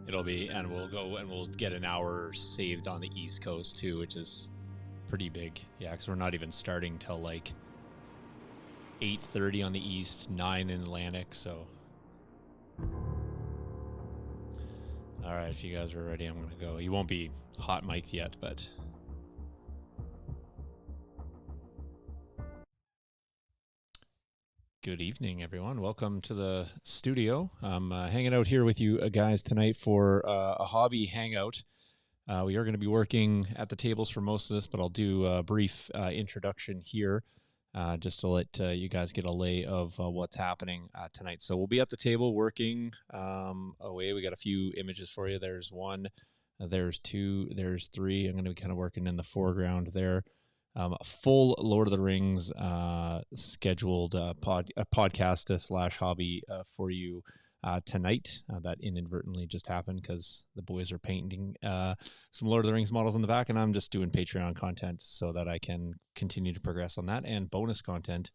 it'll be, and we'll go and we'll get an hour saved on the East Coast too, which is pretty big. Yeah, because we're not even starting till like 8:30 on the East, 9 in Atlantic. So, all right, if you guys are ready, I'm gonna go. You won't be hot mic'd yet, but. Good evening, everyone. Welcome to the studio. I'm hanging out here with you guys tonight for a hobby hangout. We are going to be working at the tables for most of this, but I'll do a brief introduction here just to let you guys get a lay of what's happening tonight. So we'll be at the table working away. We got a few images for you. There's one, there's two, there's three. I'm going to be kind of working in the foreground there. A full Lord of the Rings scheduled podcast slash hobby for you tonight. That inadvertently just happened because the boys are painting some Lord of the Rings models in the back, and I'm just doing Patreon content so that I can continue to progress on that and bonus content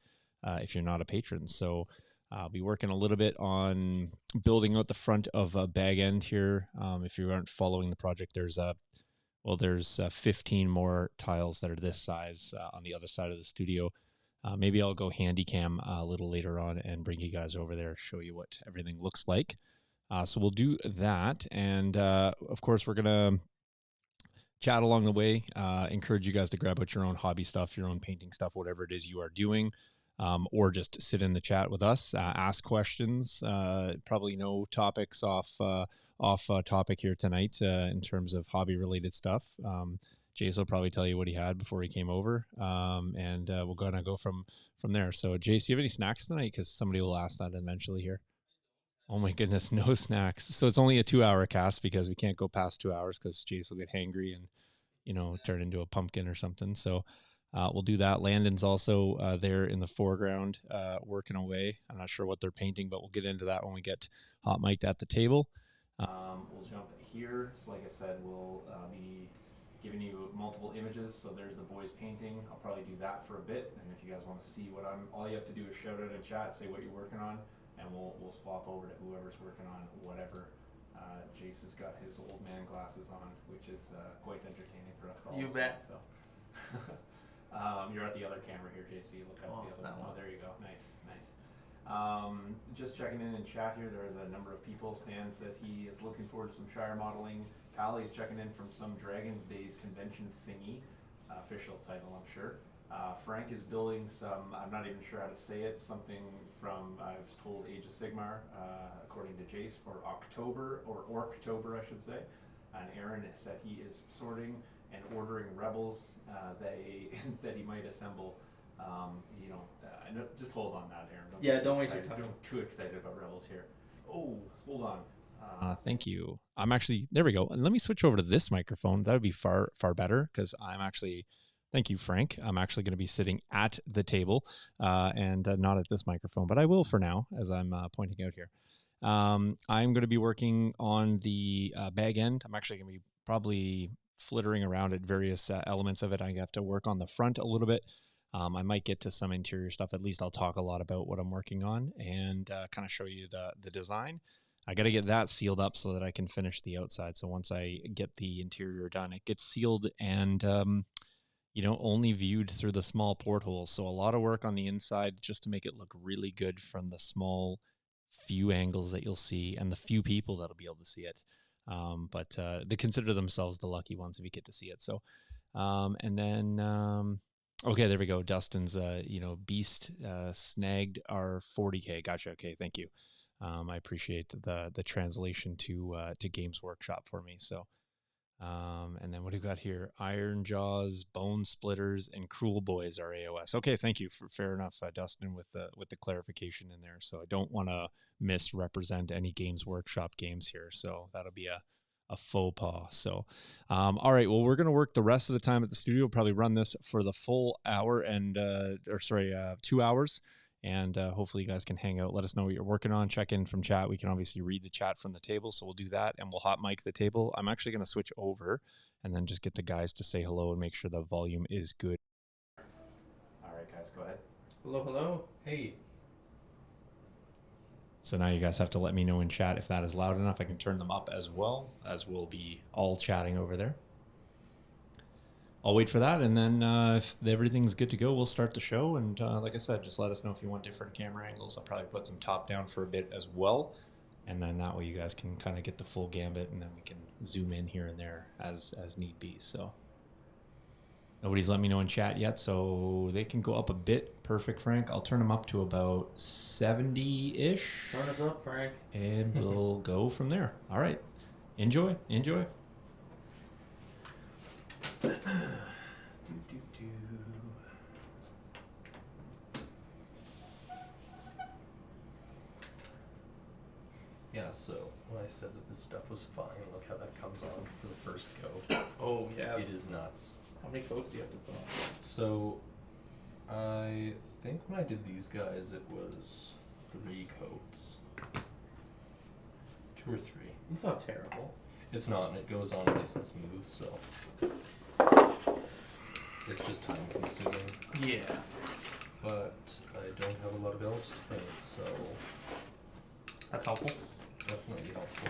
if you're not a patron. So I'll be working a little bit on building out the front of a bag end here. If you aren't following the project, there's 15 more tiles that are this size on the other side of the studio. Maybe I'll go handy cam a little later on and bring you guys over there, show you what everything looks like. So we'll do that. And of course, we're going to chat along the way. Encourage you guys to grab out your own hobby stuff, your own painting stuff, whatever it is you are doing. Or just sit in the chat with us, ask questions. Probably no topics off topic here tonight in terms of hobby related stuff. Jace will probably tell you what he had before he came over, and we're gonna go from there. So, Jace, do you have any snacks tonight? Because somebody will ask that eventually here. Oh my goodness, no snacks. So it's only a 2-hour cast because we can't go past 2 hours because Jace will get hangry and turn into a pumpkin or something. So we'll do that. Landon's also there in the foreground working away. I'm not sure what they're painting, but we'll get into that when we get hot mic'd at the table. We'll jump here. So like I said, we'll be giving you multiple images. So there's the boys painting. I'll probably do that for a bit. And if you guys want to see what all you have to do is shout out in chat, say what you're working on, and we'll swap over to whoever's working on whatever. Jace has got his old man glasses on, which is quite entertaining for us all. You bet. So. You're at the other camera here, JC. Look up the other one. Oh, there you go. Nice. Just checking in chat here. There's a number of people. Stan said he is looking forward to some Shire modeling. Callie is checking in from some Dragon's Days convention thingy. Official title, I'm sure. Frank is building some, I'm not even sure how to say it, something from, I was told, Age of Sigmar, according to Jace, for October, or Orktober, I should say. And Aaron said he is sorting and ordering rebels that he might assemble. Just hold on that, Aaron. Don't waste your time. Don't too excited about rebels here. Oh, hold on. Thank you. I'm actually, there we go. And let me switch over to this microphone. That would be far better because I'm actually, thank you, Frank. I'm actually going to be sitting at the table and not at this microphone, but I will for now as I'm pointing out here. I'm going to be working on the bag end. I'm actually going to be probably flittering around at various elements of it. I have to work on the front a little bit. I might get to some interior stuff. At least I'll talk a lot about what I'm working on and kind of show you the design. I got to get that sealed up so that I can finish the outside. So once I get the interior done, it gets sealed and, only viewed through the small portholes. So a lot of work on the inside just to make it look really good from the small few angles that you'll see and the few people that'll be able to see it. But they consider themselves the lucky ones if you get to see it. So, and then, okay, there we go. Dustin's, Beast snagged our 40K. Gotcha. Okay, thank you. I appreciate the translation to Games Workshop for me. So, and then what do we got here? Iron Jaws, Bone Splitters, and Cruel Boys are AOS. Okay, thank you. Fair enough, Dustin, with the clarification in there. So I don't want to misrepresent any Games Workshop games here. So that'll be a faux pas. So, all right. Well, we're going to work the rest of the time at the studio. We'll probably run this for the full hour and, 2 hours. And hopefully you guys can hang out. Let us know what you're working on. Check in from chat. We can obviously read the chat from the table, so we'll do that, and we'll hot mic the table. I'm actually going to switch over and then just get the guys to say hello and make sure the volume is good. All right, guys, go ahead. Hello. Hey. So now you guys have to let me know in chat if that is loud enough. I can turn them up as well, as we'll be all chatting over there. I'll wait for that, and then if everything's good to go, we'll start the show. And like I said, just let us know if you want different camera angles. I'll probably put some top down for a bit as well, and then that way you guys can kind of get the full gambit, and then we can zoom in here and there as need be. So nobody's let me know in chat yet, so they can go up a bit. Perfect, Frank. I'll turn them up to about 70-ish. Turn us up, Frank. And we'll go from there. All right. Enjoy. Yeah, so when I said that this stuff was fine, look how that comes on for the first go. Oh, yeah. It is nuts. How many coats do you have to put on? So, I think when I did these guys, it was 3 coats. 2 or 3. It's not terrible. It's not, and it goes on nice and smooth, so it's just time consuming. Yeah. But I don't have a lot of elves to paint, so That's helpful. definitely helpful.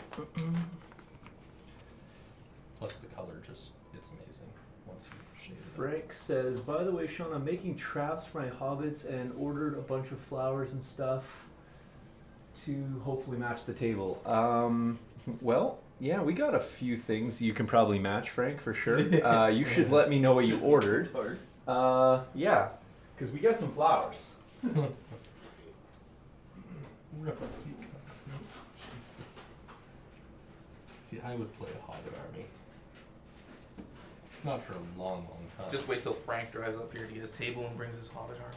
Plus the color just, it's amazing once you shade it. Frank says, by the way, Sean, I'm making traps for my hobbits and ordered a bunch of flowers and stuff to hopefully match the table. Well, yeah, we got a few things you can probably match, Frank, for sure. You should let me know what you ordered. Yeah, because we got some flowers. Jesus. See, I would play a Hobbit army. Not for a long time. Just wait till Frank drives up here to get his table and brings his Hobbit army.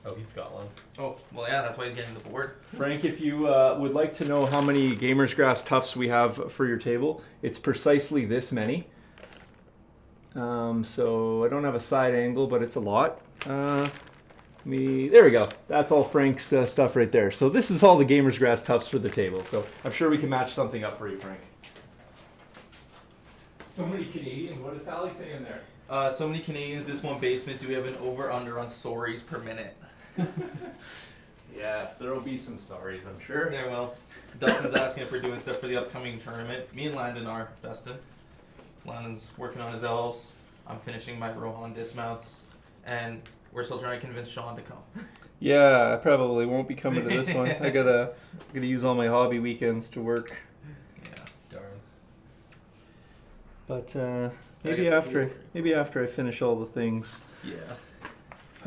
Oh, he's got one. Oh, well, yeah, that's why he's getting the board. Frank, if you would like to know how many Gamer's Grass Tufts we have for your table, it's precisely this many. So I don't have a side angle, but it's a lot. There we go. That's all Frank's stuff right there. So this is all the Gamer's Grass Tufts for the table. So I'm sure we can match something up for you, Frank. So many Canadians. What is Pally saying there? So many Canadians, this one basement, do we have an over-under on sorries per minute? Yes, there will be some sorries, I'm sure. Yeah, well, Dustin's asking if we're doing stuff for the upcoming tournament. Me and Landon are, Dustin. Landon's working on his elves. I'm finishing my Rohan dismounts. And we're still trying to convince Sean to come. Yeah, I probably won't be coming to this one. I gotta use all my hobby weekends to work. Yeah. Darn. But maybe after I finish all the things. Yeah.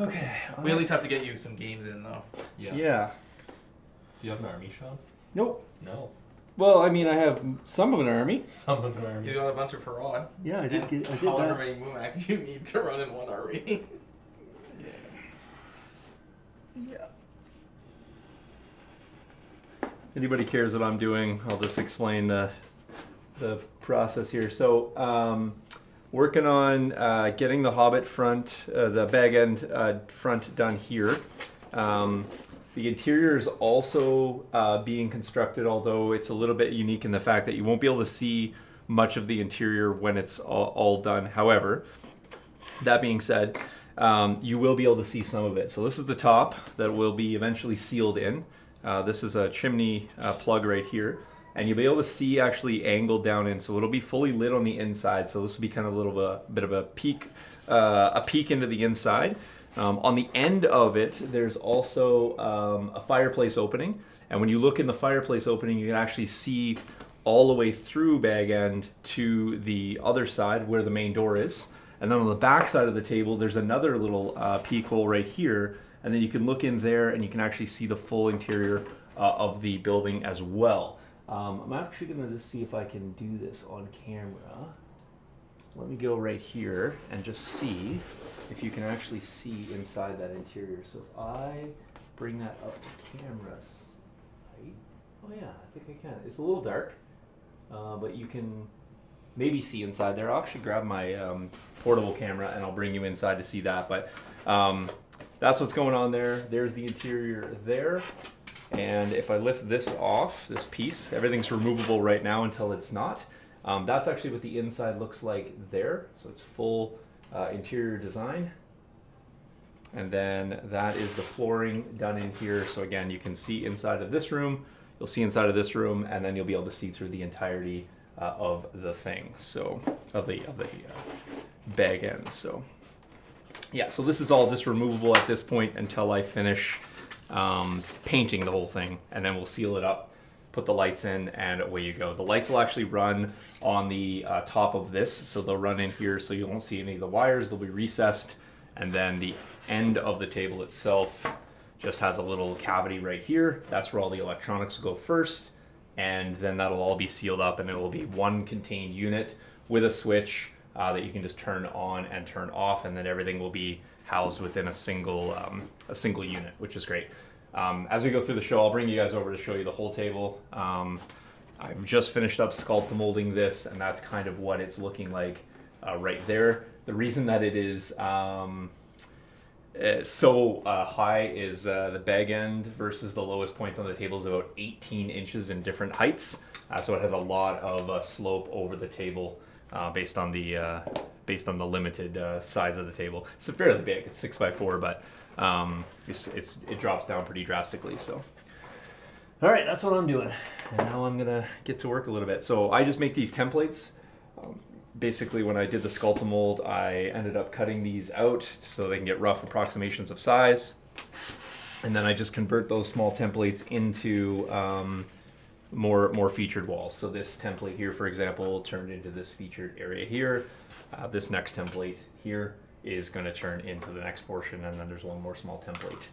Okay. We at least have to get you some games in, though. Yeah. Yeah. Do you have an army, Sean? Nope. No. Well, I mean, I have some of an army. Some of an army. You got a bunch of Harad. Yeah, I did However many Mumax you need to run in one army. Yeah. Anybody cares what I'm doing, I'll just explain the process here. So, working on getting the Hobbit front, the bag end front done here. The interior is also being constructed, although it's a little bit unique in the fact that you won't be able to see much of the interior when it's all done. However, that being said, you will be able to see some of it. So this is the top that will be eventually sealed in. This is a chimney plug right here. And you'll be able to see actually angled down in. So it'll be fully lit on the inside. So this will be kind of a bit of a peek into the inside. On the end of it, there's also a fireplace opening. And when you look in the fireplace opening, you can actually see all the way through bag end to the other side where the main door is. And then on the back side of the table, there's another little peek hole right here. And then you can look in there and you can actually see the full interior of the building as well. I'm actually going to just see if I can do this on camera. Let me go right here and just see if you can actually see inside that interior. So if I bring that up to camera sight, oh yeah, I think I can. It's a little dark, but you can maybe see inside there. I'll actually grab my portable camera and I'll bring you inside to see that. But that's what's going on there. There's the interior there. And if I lift this off, this piece, everything's removable right now until it's not. That's actually what the inside looks like there. So it's full interior design. And then that is the flooring done in here. So again, you can see inside of this room, you'll see inside of this room, and then you'll be able to see through the entirety of the thing. So of the bag end. So yeah, so this is all just removable at this point until I finish painting the whole thing, and then we'll seal it up, put the lights in, and away you go. The lights will actually run on the top of this, so they'll run in here, so you won't see any of the wires. They'll be recessed, and then the end of the table itself just has a little cavity right here. That's where all the electronics will go first, and then that'll all be sealed up, and it will be one contained unit with a switch that you can just turn on and turn off, and then everything will be housed within a single unit, which is great. As we go through the show, I'll bring you guys over to show you the whole table. I've just finished up sculpt molding this, and that's kind of what it's looking like right there. The reason that it is so high is the bag end versus the lowest point on the table is about 18 inches in different heights. So it has a lot of slope over the table based on the limited size of the table. It's fairly big. It's 6x4, but it drops down pretty drastically. So, all right, that's what I'm doing. And now I'm gonna get to work a little bit. So I just make these templates. Basically, when I did the sculpt mold, I ended up cutting these out so they can get rough approximations of size. And then I just convert those small templates into more featured walls. So this template here, for example, turned into this featured area here. This next template here is going to turn into the next portion, and then there's one more small template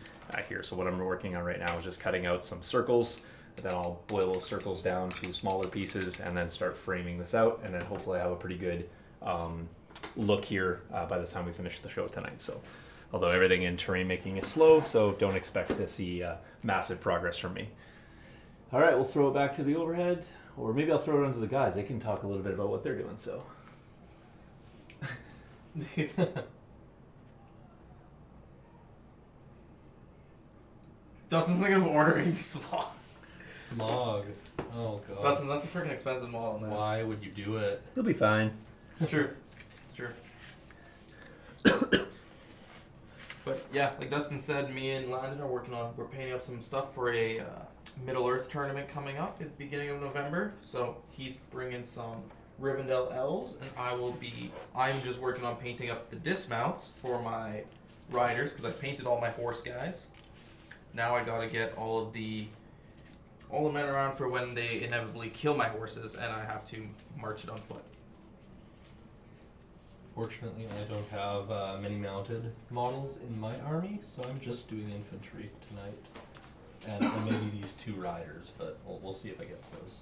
here. So what I'm working on right now is just cutting out some circles. Then I'll boil those circles down to smaller pieces and then start framing this out, and then hopefully I have a pretty good look here by the time we finish the show tonight. So although everything in terrain making is slow, so don't expect to see massive progress from me. All right, we'll throw it back to the overhead, or maybe I'll throw it onto the guys. They can talk a little bit about what they're doing. So Dustin's thinking of ordering smog. Smog. Oh god. Dustin, that's a freaking expensive model now. Why would you do it? they'll be fine. It's true. It's true. But yeah, like Dustin said, me and Landon are we're painting up some stuff for a Middle Earth tournament coming up at the beginning of November. So he's bringing some Rivendell elves, and I'm just working on painting up the dismounts for my riders, because I painted all my horse guys. Now I gotta get all the men around for when they inevitably kill my horses, and I have to march it on foot. Fortunately, I don't have many mounted models in my army, so I'm just doing infantry tonight. And maybe these 2 riders, but we'll see if I get those.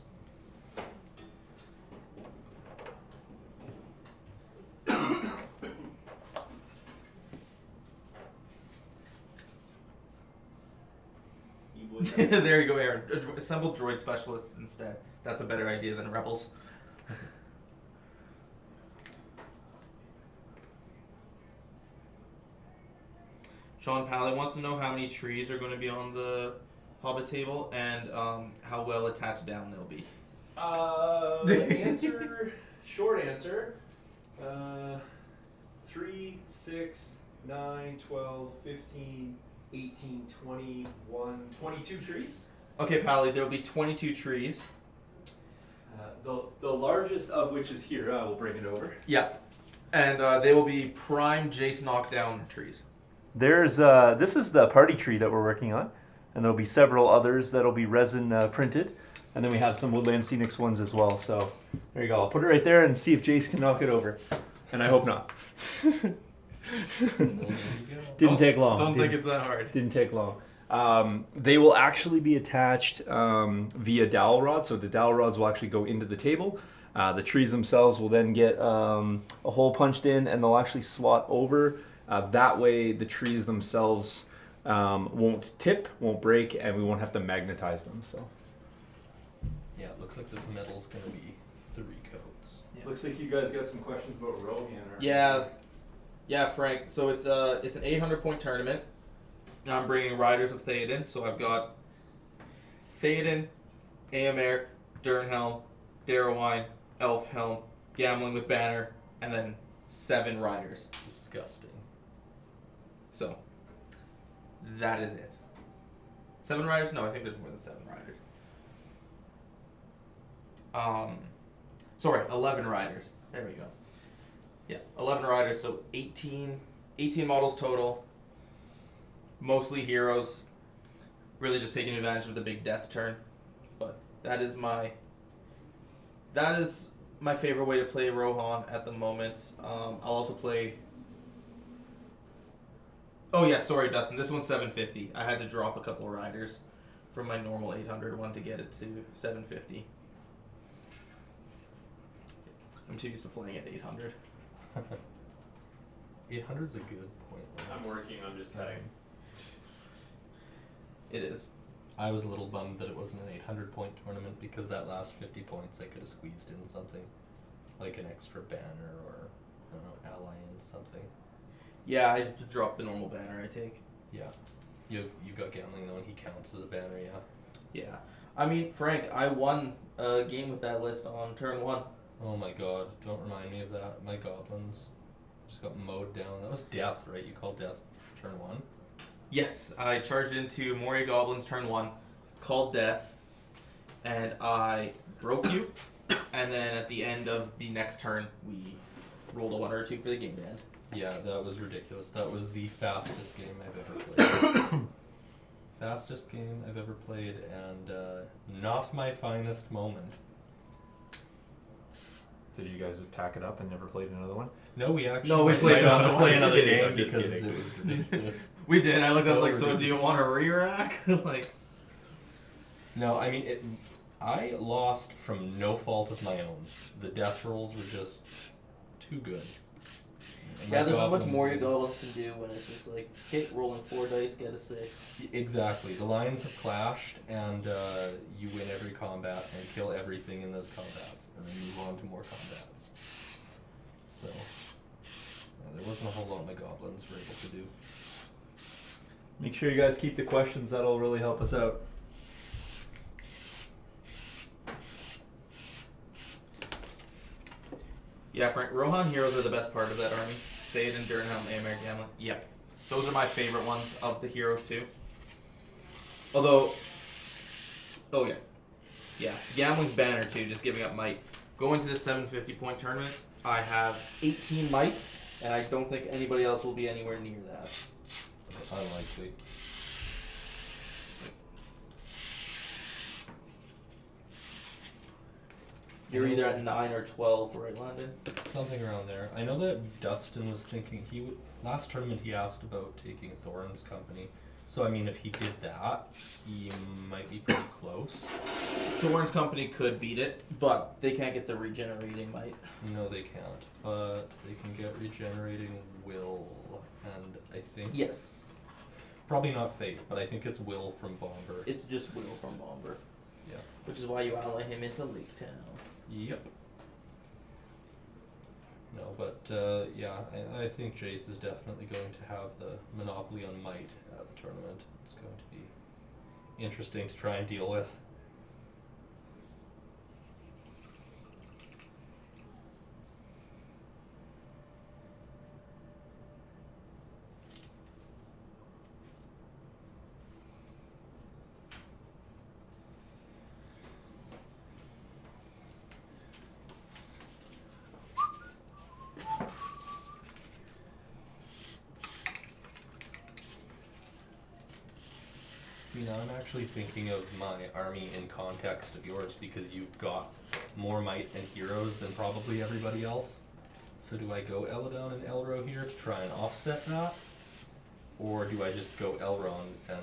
There you go, Aaron. Assemble droid specialists instead. That's a better idea than rebels. Sean Pally wants to know how many trees are going to be on the Hobbit table and how well attached down they'll be. Short answer, 3, 6, 9, 12, 15, 18, 21, 22 trees. Okay, Pally, there will be 22 trees. The largest of which is here. I will bring it over. Yeah. And they will be prime Jace knockdown trees. There's this is the party tree that we're working on, and there'll be several others that'll be resin printed, and then we have some Woodland Scenics ones as well. So there you go. I'll put it right there and see if Jace can knock it over, and I hope not. Didn't take long. Don't think it's that hard. Didn't take long. They will actually be attached via dowel rods, so the dowel rods will actually go into the table. The trees themselves will then get a hole punched in, and they'll actually slot over. That way the trees themselves won't tip, won't break, and we won't have to magnetize them. So Yeah, it looks like this metal's going to be 3 coats. Yeah. looks like you guys got some questions about Rohan. Yeah, Frank. So it's an 800-point tournament. I'm bringing Riders of Theoden. So I've got Theoden, Éomer, Durnhelm, Darrowine, Elfhelm, Gambling with Banner, and then 7 riders. Disgusting. So That is it. 7 riders? No, I think there's more than 7 riders. Sorry, 11 riders. There we go. Yeah, 11 riders, so 18 models total. Mostly heroes. Really just taking advantage of the big death turn. But that is my favorite way to play Rohan at the moment. I'll also play... Oh yeah, sorry Dustin, this one's 750. I had to drop a couple of riders from my normal 800 one to get it to 750. I'm too used to playing at 800. 800's a good point. I'm working on just cutting. It is. I was a little bummed that it wasn't an 800 point tournament because that last 50 points I could have squeezed in something like an extra banner or I don't know, ally in something. Yeah, I dropped the normal banner I take. Yeah. You got gambling though and he counts as a banner, yeah. Yeah. I mean, Frank, I won a game with that list on turn 1. Oh my god, don't remind me of that. My goblins just got mowed down. That was death, right? You called death turn 1? Yes, I charged into Moria Goblins turn 1, called death, and I broke you. And then at the end of the next turn, we rolled a 1 or a 2 for the game band. Yeah, that was ridiculous. That was the fastest game I've ever played. Fastest game I've ever played, and not my finest moment. So did you guys just pack it up and never played another one? No, we actually No, we went played right on another to one. play Just another kidding, game I'm just because kidding. it was ridiculous. We did. I looked. I was So like, "So do you ridiculous. want a re-rack?" Like, No, I mean, I lost from no fault of my own. The death rolls were just too good. And yeah, my there's not much goblins more your and- goblins can do when it's just like hit rolling 4 dice, get a 6. Exactly. The lines have clashed, and you win every combat and kill everything in those combats, and then move on to more combats. So, yeah, there wasn't a whole lot my goblins were able to do. Make sure you guys keep the questions. That'll really help us out. Yeah, Frank. Rohan heroes are the best part of that army. Théoden, Durnhelm, Aemir, Gamla. Yep. Those are my favorite ones of the heroes too. Although, oh yeah. Yeah, Gamling's banner too, just giving up might. Going to this 750 point tournament, I have 18 might, and I don't think anybody else will be anywhere near that. Unlikely. You're either at 9 or 12, right, Landon? Something around there. I know that Dustin was thinking last tournament he asked about taking Thorin's company. So I mean, if he did that, he might be pretty close. Thorn's company could beat it, but they can't get the regenerating might. No, they can't. But they can get regenerating will, and I think Yes, probably not fate, but I think it's will from Bomber. it's just Will from Bomber. Yeah. Which is why you ally him into Lake Town. Yep. No, but yeah, I think Jace is definitely going to have the monopoly on might at the tournament. It's going to be interesting to try and deal with. See, now I'm actually thinking of my army in context of yours because you've got more might and heroes than probably everybody else. So do I go Eladon and Elro here to try and offset that? Or do I just go Elrond and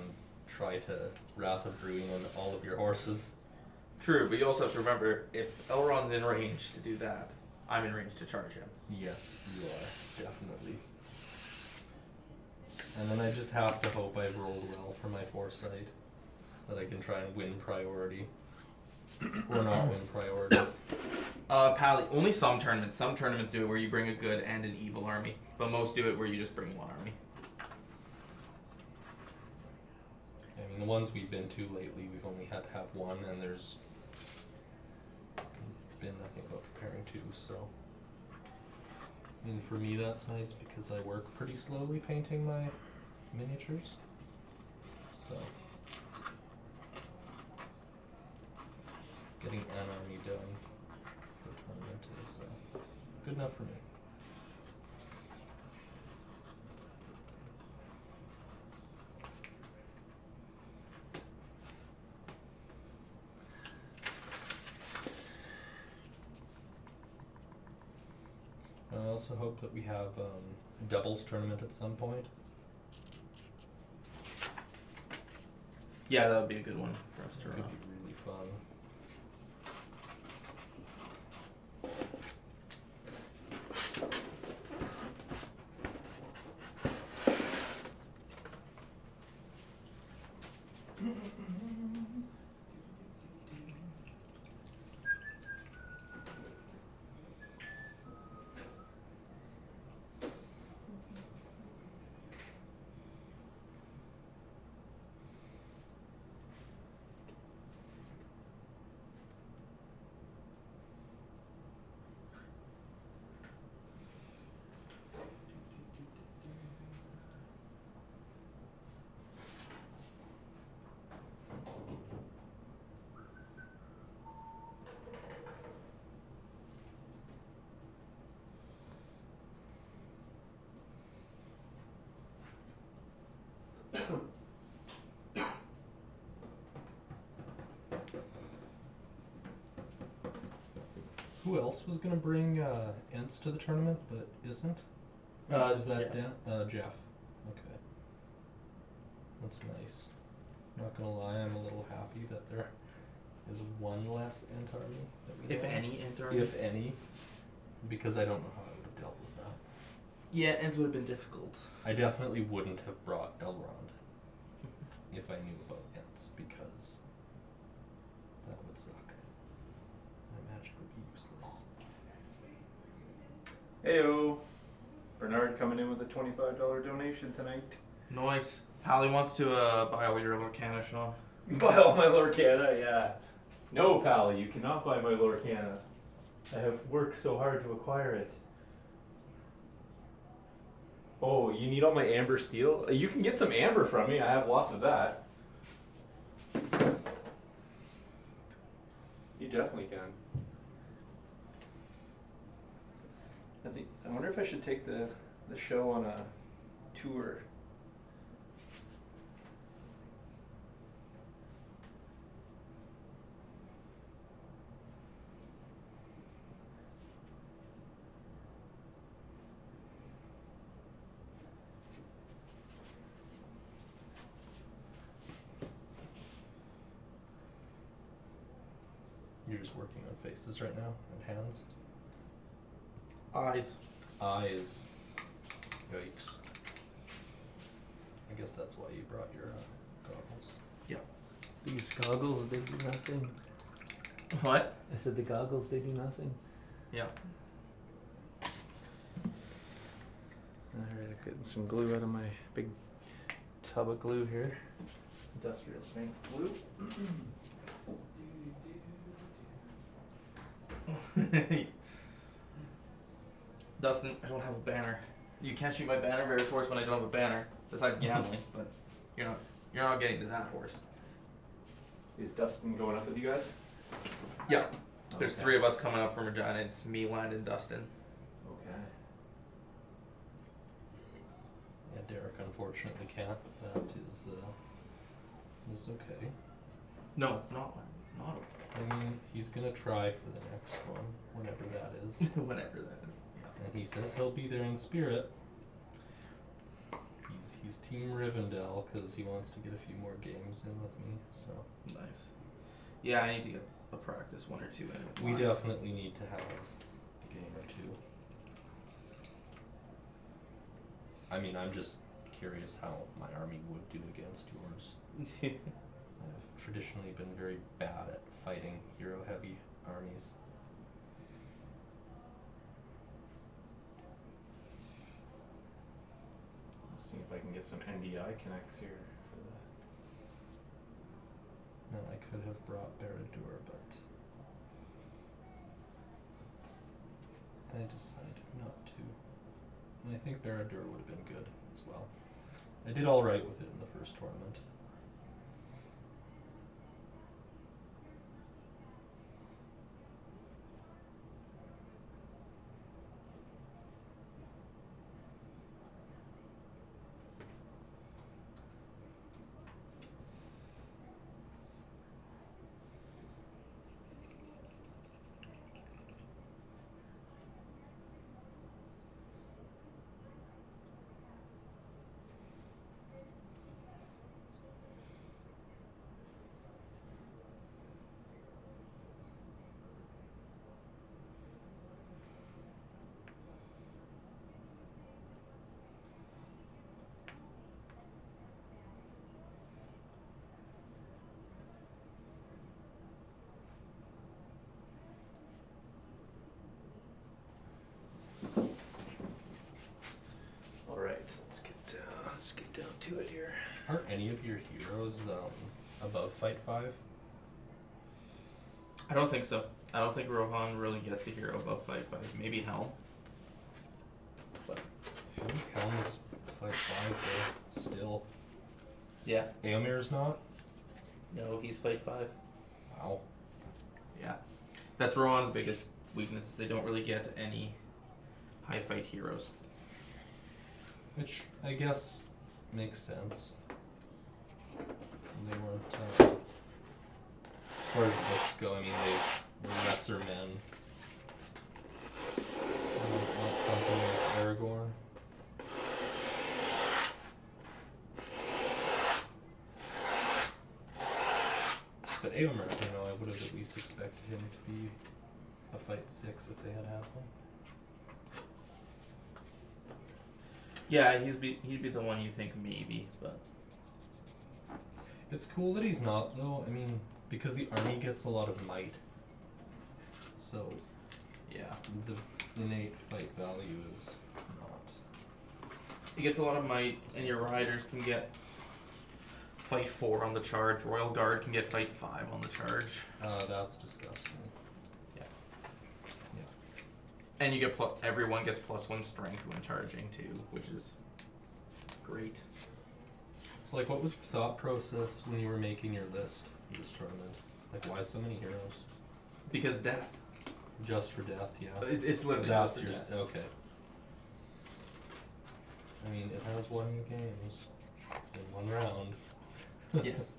try to Wrath of Druin on all of your horses? True, but you also have to remember, if Elrond's in range to do that, I'm in range to charge him. Yes, you are, definitely. And then I just have to hope I've rolled well for my foresight, so that I can try and win priority. Or not win priority. Pally, only some tournaments. Some tournaments do it where you bring a good and an evil army, but most do it where you just bring one army. I mean, the ones we've been to lately, we've only had to have one, and there's been nothing about preparing two, so... I mean, for me that's nice because I work pretty slowly painting my miniatures. So getting an army done for a tournament is good enough for me. I also hope that we have doubles tournament at some point. Yeah, that would be a good one for us to It run. could be really fun. Who else was gonna bring Ents to the tournament but isn't? Was that Jeff? Okay. That's nice. Not gonna lie, I'm a little happy that there is one less Ent army that we If have. any, enter. If any. Because I don't know how I would have dealt with that. Yeah, ends would have been difficult. I definitely wouldn't have brought Elrond if I knew about Ents, because that would suck. My magic would be useless. Heyo. Bernard coming in with a $25 donation tonight. Nice. Pally wants to buy all your Lorcana, Sean. Buy all my Lorcana, yeah. No, Pally, you cannot buy my Lorcana. I have worked so hard to acquire it. Oh, you need all my amber steel? You can get some amber from me. I have lots of that. You definitely can. I wonder if I should take the show on a tour. You're just working on faces right now and hands. Eyes. Eyes. Yikes. I guess that's why you brought your goggles. These goggles, they do nothing. What? I said the goggles, they do nothing. Yeah. Alright, I'm getting some glue out of my big tub of glue here. Industrial strength glue. Dustin, I don't have a banner. You can't shoot my banner very force when I don't have a banner. Besides gambling, but you're not getting to that horse. Is Dustin going up with you guys? Yeah. There's Okay. 3 of us coming up from Regina. It's me, Landon, Dustin. Okay. Yeah, Derek unfortunately can't. That is okay. No, it's not. It's not okay. I mean, he's gonna try for the next one, whenever that is. Whenever that is. And he says he'll be there in spirit. He's Team Rivendell because he wants to get a few more games in with me. So Nice. Yeah, I need to get a practice 1 or 2 in. With we mine. definitely need to have a game or two. I mean, I'm just curious how my army would do against yours. I've traditionally been very bad at fighting hero-heavy armies. Let's see if I can get some NDI connects here for the Now, I could have brought Barad-dûr, but I decided not to. And I think Barad-dûr would have been good as well. I did all right with it in the first tournament. Are any of your heroes above Fight 5? I don't think so. I don't think Rohan really gets a hero above Fight 5. Maybe Helm. But I feel like Helm's Fight 5 though, still. yeah. Aomir's not? No, he's Fight 5. Wow. Yeah. That's Rohan's biggest weakness. They don't really get any high fight heroes. Which I guess makes sense. They weren't, as far as books go, I mean, they were lesser men. Not something like Aragorn. But Eomer, I would have at least expected him to be a Fight 6 if they had one. Yeah, he'd be the one you think maybe, but It's cool that he's not, though. I mean, because the army gets a lot of might. So, yeah. the innate fight value is not. He gets a lot of might, and your riders can get Fight 4 on the charge. Royal Guard can get Fight 5 on the charge. That's disgusting. And you get everyone gets +1 strength when charging too, which is great. So, like, what was your thought process when you were making your list for this tournament? Like, why so many heroes? Because death. Just for death, yeah. It's literally That's just for your death. okay. I mean, it has won games in one round. Yes.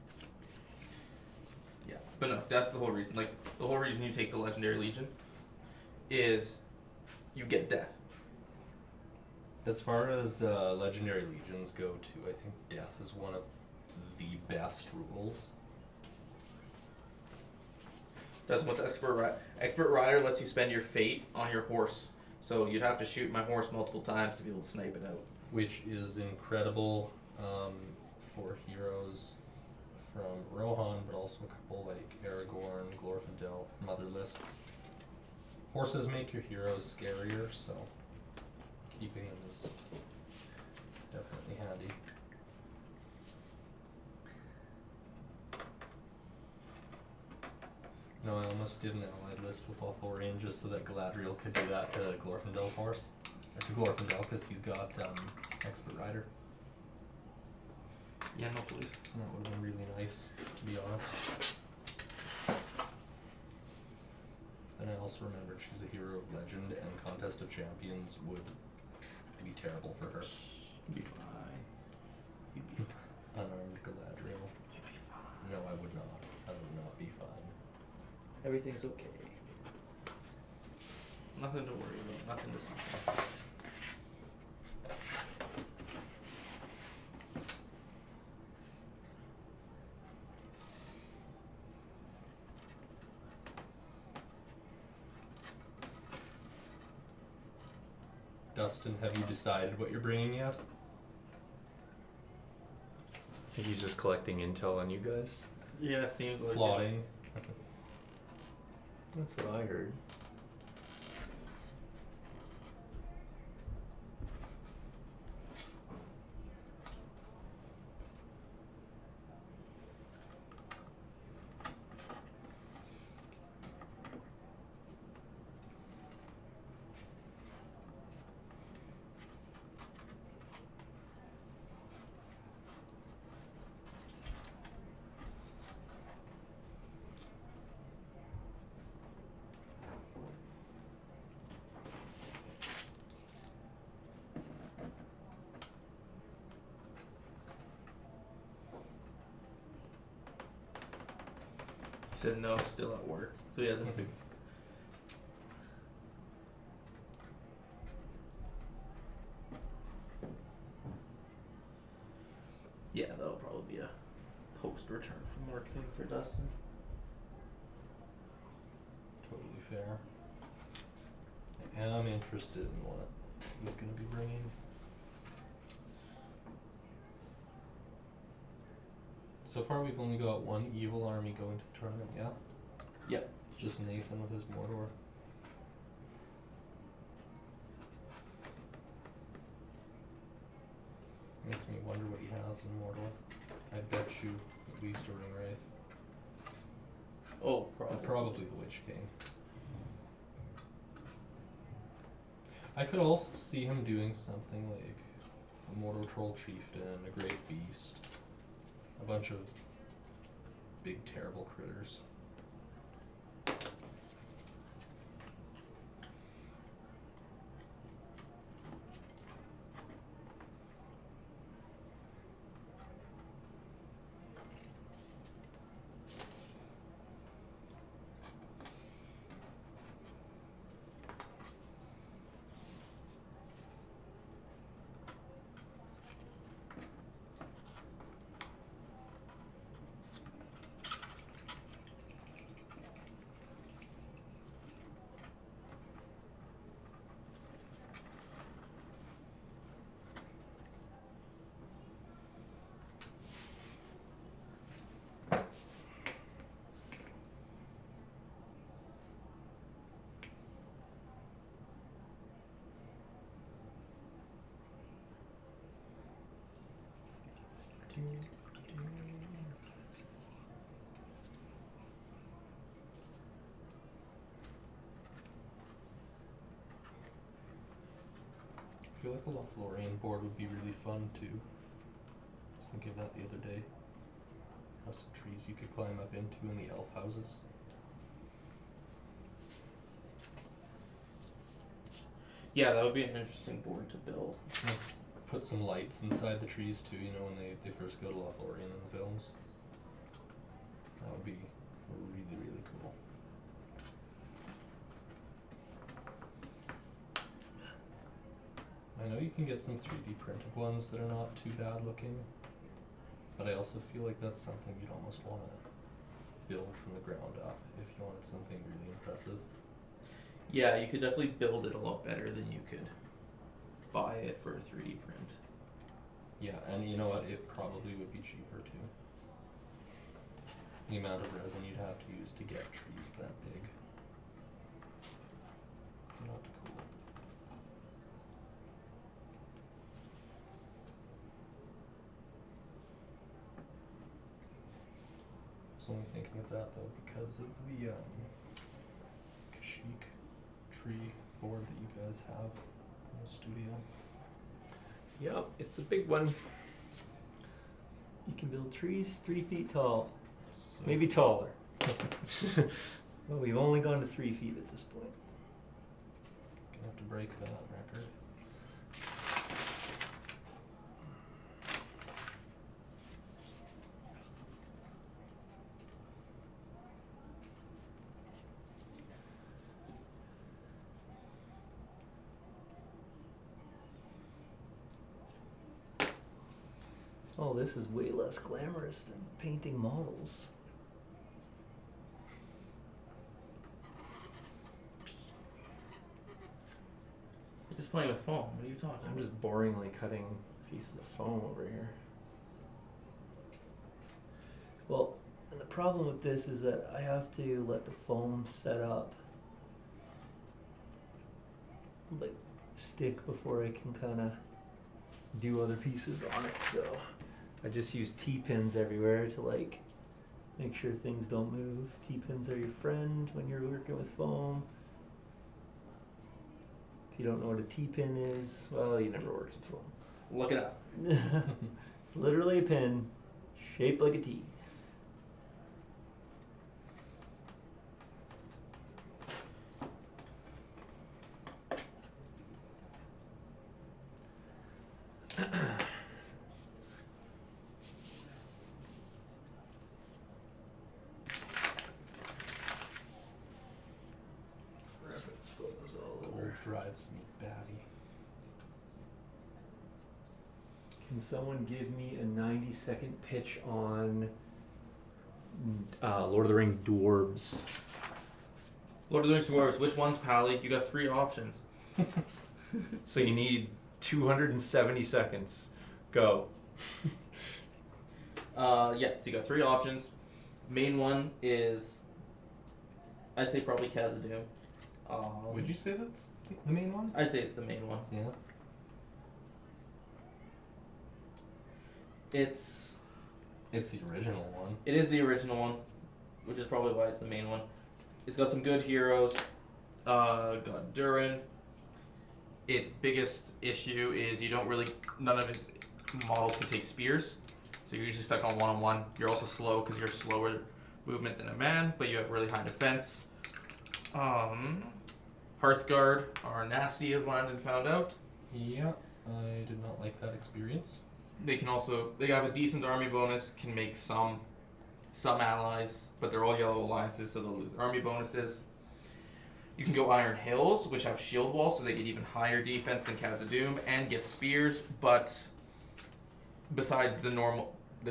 Yeah, but no, that's the whole reason. Like, the whole reason you take the Legendary Legion is you get death. As far as legendary legions go, too, I think death is one of the best rules. That's what's Expert Rider lets you spend your fate on your horse. So you'd have to shoot my horse multiple times to be able to snipe it out. Which is incredible for heroes from Rohan, but also a couple like Aragorn, Glorfindel from other lists. Horses make your heroes scarier, so keeping them is definitely handy. You know, I almost did an allied list with Lothlorien just so that Galadriel could do that to Glorfindel's horse. Or to Glorfindel, because he's got Expert Rider. Yeah, no, please. And that would have been really nice, to be honest. And I also remembered she's a hero of legend, and Contest of Champions would be terrible for her. You'd be fine. You'd be fine. Unarmed Galadriel. You'd be fine. No, I would not. I would not be fine. Everything's okay. Nothing to worry about. Nothing to see. Dustin, have you decided what you're bringing yet? I think he's just collecting intel on you guys. Yeah, seems like Plotting. That's what I heard. He said no, still at work. So he hasn't. Yeah, that'll probably be a post return from work thing for Dustin. Totally fair. I am interested in what he's going to be bringing. So far, we've only got one evil army going to the tournament, yeah? Yep. It's just Nathan with his Mordor. Makes me wonder what he has in Mordor. I bet you at least a ring wraith. Oh, Probably the Witch King. I could also see him doing something like a Mortal Troll Chieftain, a Great Beast, a bunch of big terrible critters. I feel like a Lothlorien board would be really fun too. I was thinking of that the other day. Have some trees you could climb up into in the elf houses. Yeah, that would be an interesting board to build. Put some lights inside the trees too, you know, when they first go to Lothlorien in the films. That would be really, really cool. I know you can get some 3D printed ones that are not too bad looking, but I also feel like that's something you'd almost want to build from the ground up if you wanted something really impressive. Yeah, you could definitely build it a lot better than you could buy it for a 3D print. Yeah, and you know what? It probably would be cheaper too. The amount of resin you'd have to use to get trees that big. Not cool. I was only thinking of that though because of the Kashyyyk tree board that you guys have in the studio. Yep, it's a big one. You can build trees 3 feet tall, So maybe taller. Well, we've only gone to 3 feet at this point. gonna have to break that record. Oh, this is way less glamorous than painting models. You're just playing with foam. What are you talking I'm about? just boringly cutting pieces of foam over here. Well, and the problem with this is that I have to let the foam set up, like stick before I can kind of do other pieces on it. So I just use T-pins everywhere to like make sure things don't move. T-pins are your friend when you're working with foam. If you don't know what a T-pin is, well, you never worked with foam. Look it up. It's literally a pin shaped like a T. Reference photos all Gold over. drives me batty. Can someone give me a 90-second pitch on Lord of the Rings dwarves? Lord of the Rings Dwarves. Which one's Pally? You got 3 options. So you need 270 seconds. Go. Yeah, so you got 3 options. Main one is, I'd say probably Khazad-dûm. Would you say that's the main one? I'd say it's the main one. Yeah. It's It's the original one. It is the original one, which is probably why it's the main one. It's got some good heroes. Got Durin. Its biggest issue is none of its models can take spears, so you're usually stuck on one-on-one. You're also slow because you're slower movement than a man, but you have really high defense. Hearthguard are nasty, as Landon found out. Yeah, I did not like that experience. They have a decent army bonus, can make some allies, but they're all yellow alliances, so they'll lose army bonuses. You can go Iron Hills, which have shield walls, so they get even higher defense than Khazad-dûm, and get spears, but besides the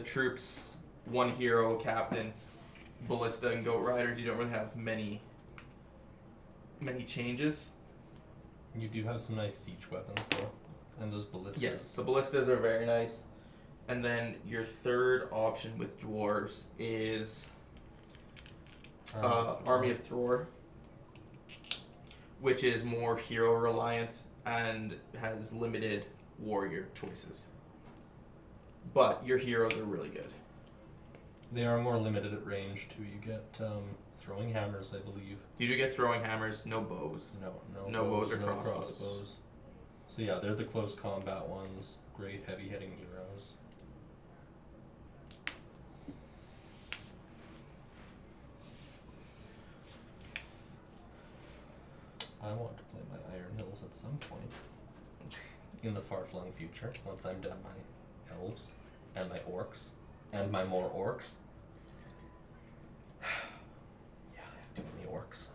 troops, one hero, captain, ballista, and goat riders, you don't really have many changes. You do have some nice siege weapons, though. And those ballistas. Yes, the ballistas are very nice. And then your third option with dwarves is Army of Thror, which is more hero reliant and has limited warrior choices. But your heroes are really good. They are more limited at range, too. You get throwing hammers, I believe. You do get throwing hammers, no bows. No bows or no crossbows. So yeah, they're the close combat ones. Great heavy hitting heroes. I want to play my Iron Hills at some point. In the far-flung future, once I'm done my elves and my orcs and my more orcs. Yeah, I have too many orcs.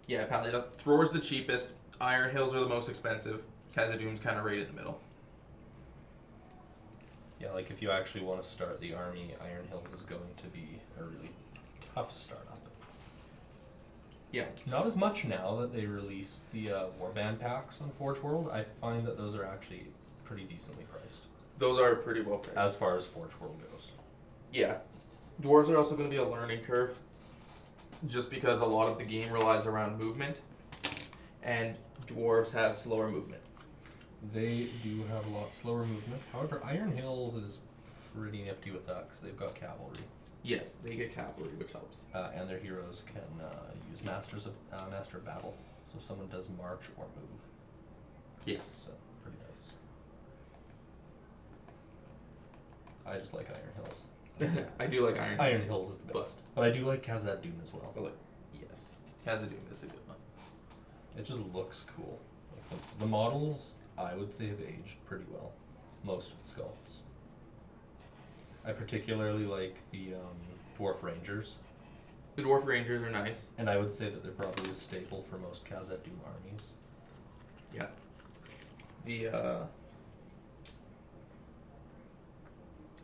Yeah, Pally does. Thror's the cheapest. Iron Hills are the most expensive. Khazad-dûm's kind of right in the middle. Yeah, like if you actually want to start the army, Iron Hills is going to be a really tough startup. Yeah. Not as much now that they released the warband packs on Forge World. I find that those are actually pretty decently priced. Those are pretty well priced. As far as Forge World goes. Yeah. Dwarves are also going to be a learning curve, just because a lot of the game relies around movement, and dwarves have slower movement. They do have a lot slower movement. However, Iron Hills is pretty nifty with that because they've got cavalry. Yes, they get cavalry, which helps. And their heroes can use Master of Battle. So if someone does march or move. Yes. So, pretty nice. I just like Iron Hills. I do like Iron Hills. Iron Hills is the best. But I do like Khazad-dûm as well. Yes. Khazad-dûm is a good one. It just looks cool. Like the models, I would say, have aged pretty well. Most of the sculpts. I particularly like the Dwarf Rangers. The Dwarf Rangers are nice. And I would say that they're probably a staple for most Khazad-dûm armies. Yeah.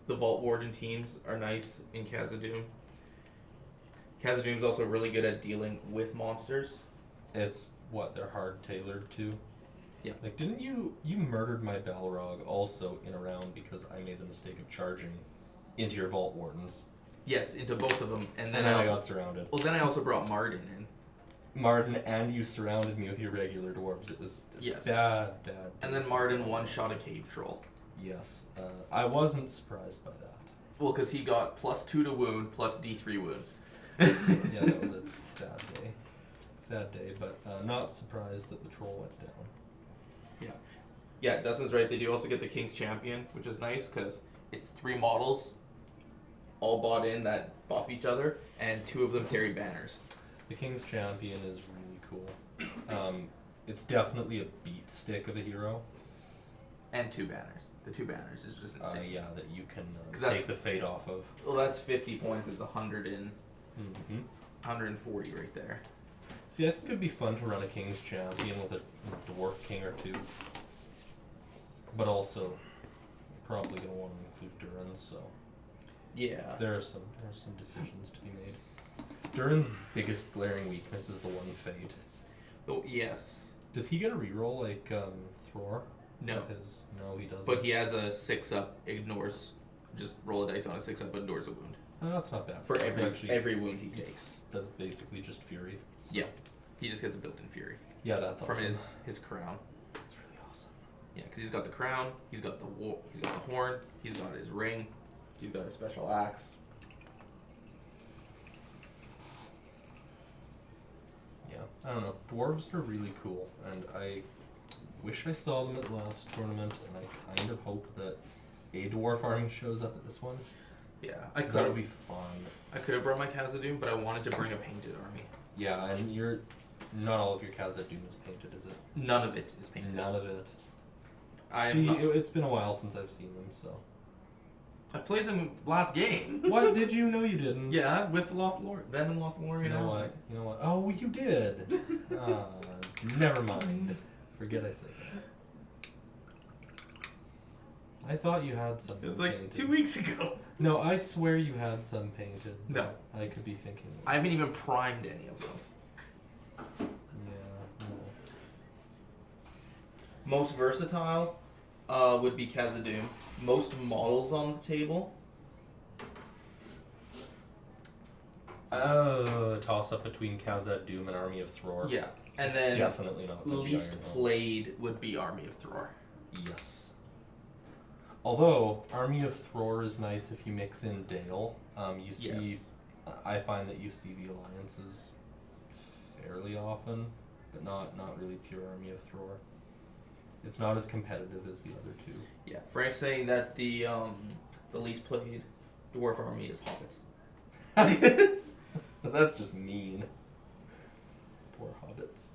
The Vault Warden teams are nice in Khazad-dûm. Khazad-dûm's also really good at dealing with monsters. It's what they're hard tailored to. Yeah. Like, didn't you murdered my Balrog also in a round because I made the mistake of charging into your Vault Wardens? Yes, into both of them, and then I got surrounded. Well, then I also brought Marden in. Marden, and you surrounded me with your regular dwarves. It was Yes. bad. And then Marden one-shot a cave troll. Yes. I wasn't surprised by that. Well, because he got +2 to wound, plus D3 wounds. Yeah, that was a sad day. Sad day, but not surprised that the troll went down. Yeah. Yeah, Dustin's right. They do also get the King's Champion, which is nice because it's 3 models all bought in that buff each other, and 2 of them carry banners. The King's Champion is really cool. It's definitely a beat stick of a hero. And 2 banners. The 2 banners is just insane. Yeah, that you can that's- take the fate off of. Well, that's 50 points at the 100 and Mm-hmm. 140 right there. See, I think it'd be fun to run a King's Champion with a Dwarf King or 2. But also, probably going to want to include Durin, so... Yeah. There are some decisions to be made. Durin's biggest glaring weakness is the one fate. Oh, yes. Does he get a reroll like Thror? No. No, he doesn't. But he has a 6-up, ignores, just roll a dice on a 6-up, but ignores a wound. Oh, that's not bad. For It's every wound he takes. That's basically just Fury. Yeah. He just gets a built-in fury. Yeah, that's awesome. From his crown. That's really awesome. Yeah, because he's got the crown, he's got the he's got the horn, he's got his ring, he's got a special axe. Yeah, I don't know. Dwarves are really cool, and I wish I saw them at last tournament, and I kind of hope that a dwarf army shows up at this one. Yeah, 'Cause that would be fun. I could have brought my Khazad-dûm, but I wanted to bring a painted army. Yeah, and not all of your Khazad-dûm is painted, is it? None of it is painted. None of it. See, It's been a while since I've seen them, so. I played them last game. What did you? No, you didn't. Yeah, with Lothlorien. Them and Lothlorien. You know what? You know what? Oh, you did. Never mind. Forget I said that. I thought you had some. It was like painted. 2 weeks ago. No, I swear you had some painted. No. I could be thinking. I haven't even primed any of them. Yeah. No. Most versatile would be Khazad-dûm. Most models on the table. Toss up between Khazad-dûm and Army of Thror. Yeah, and It's then definitely not gonna be least Iron Helms. played would be Army of Thror. Yes. Although Army of Thror is nice if you mix in Dale. You see, Yes. I find that you see the alliances fairly often, but not really pure Army of Thror. It's not as competitive as the other two. Yeah, Frank's saying that the least played dwarf army is hobbits. That's just mean. Poor hobbits.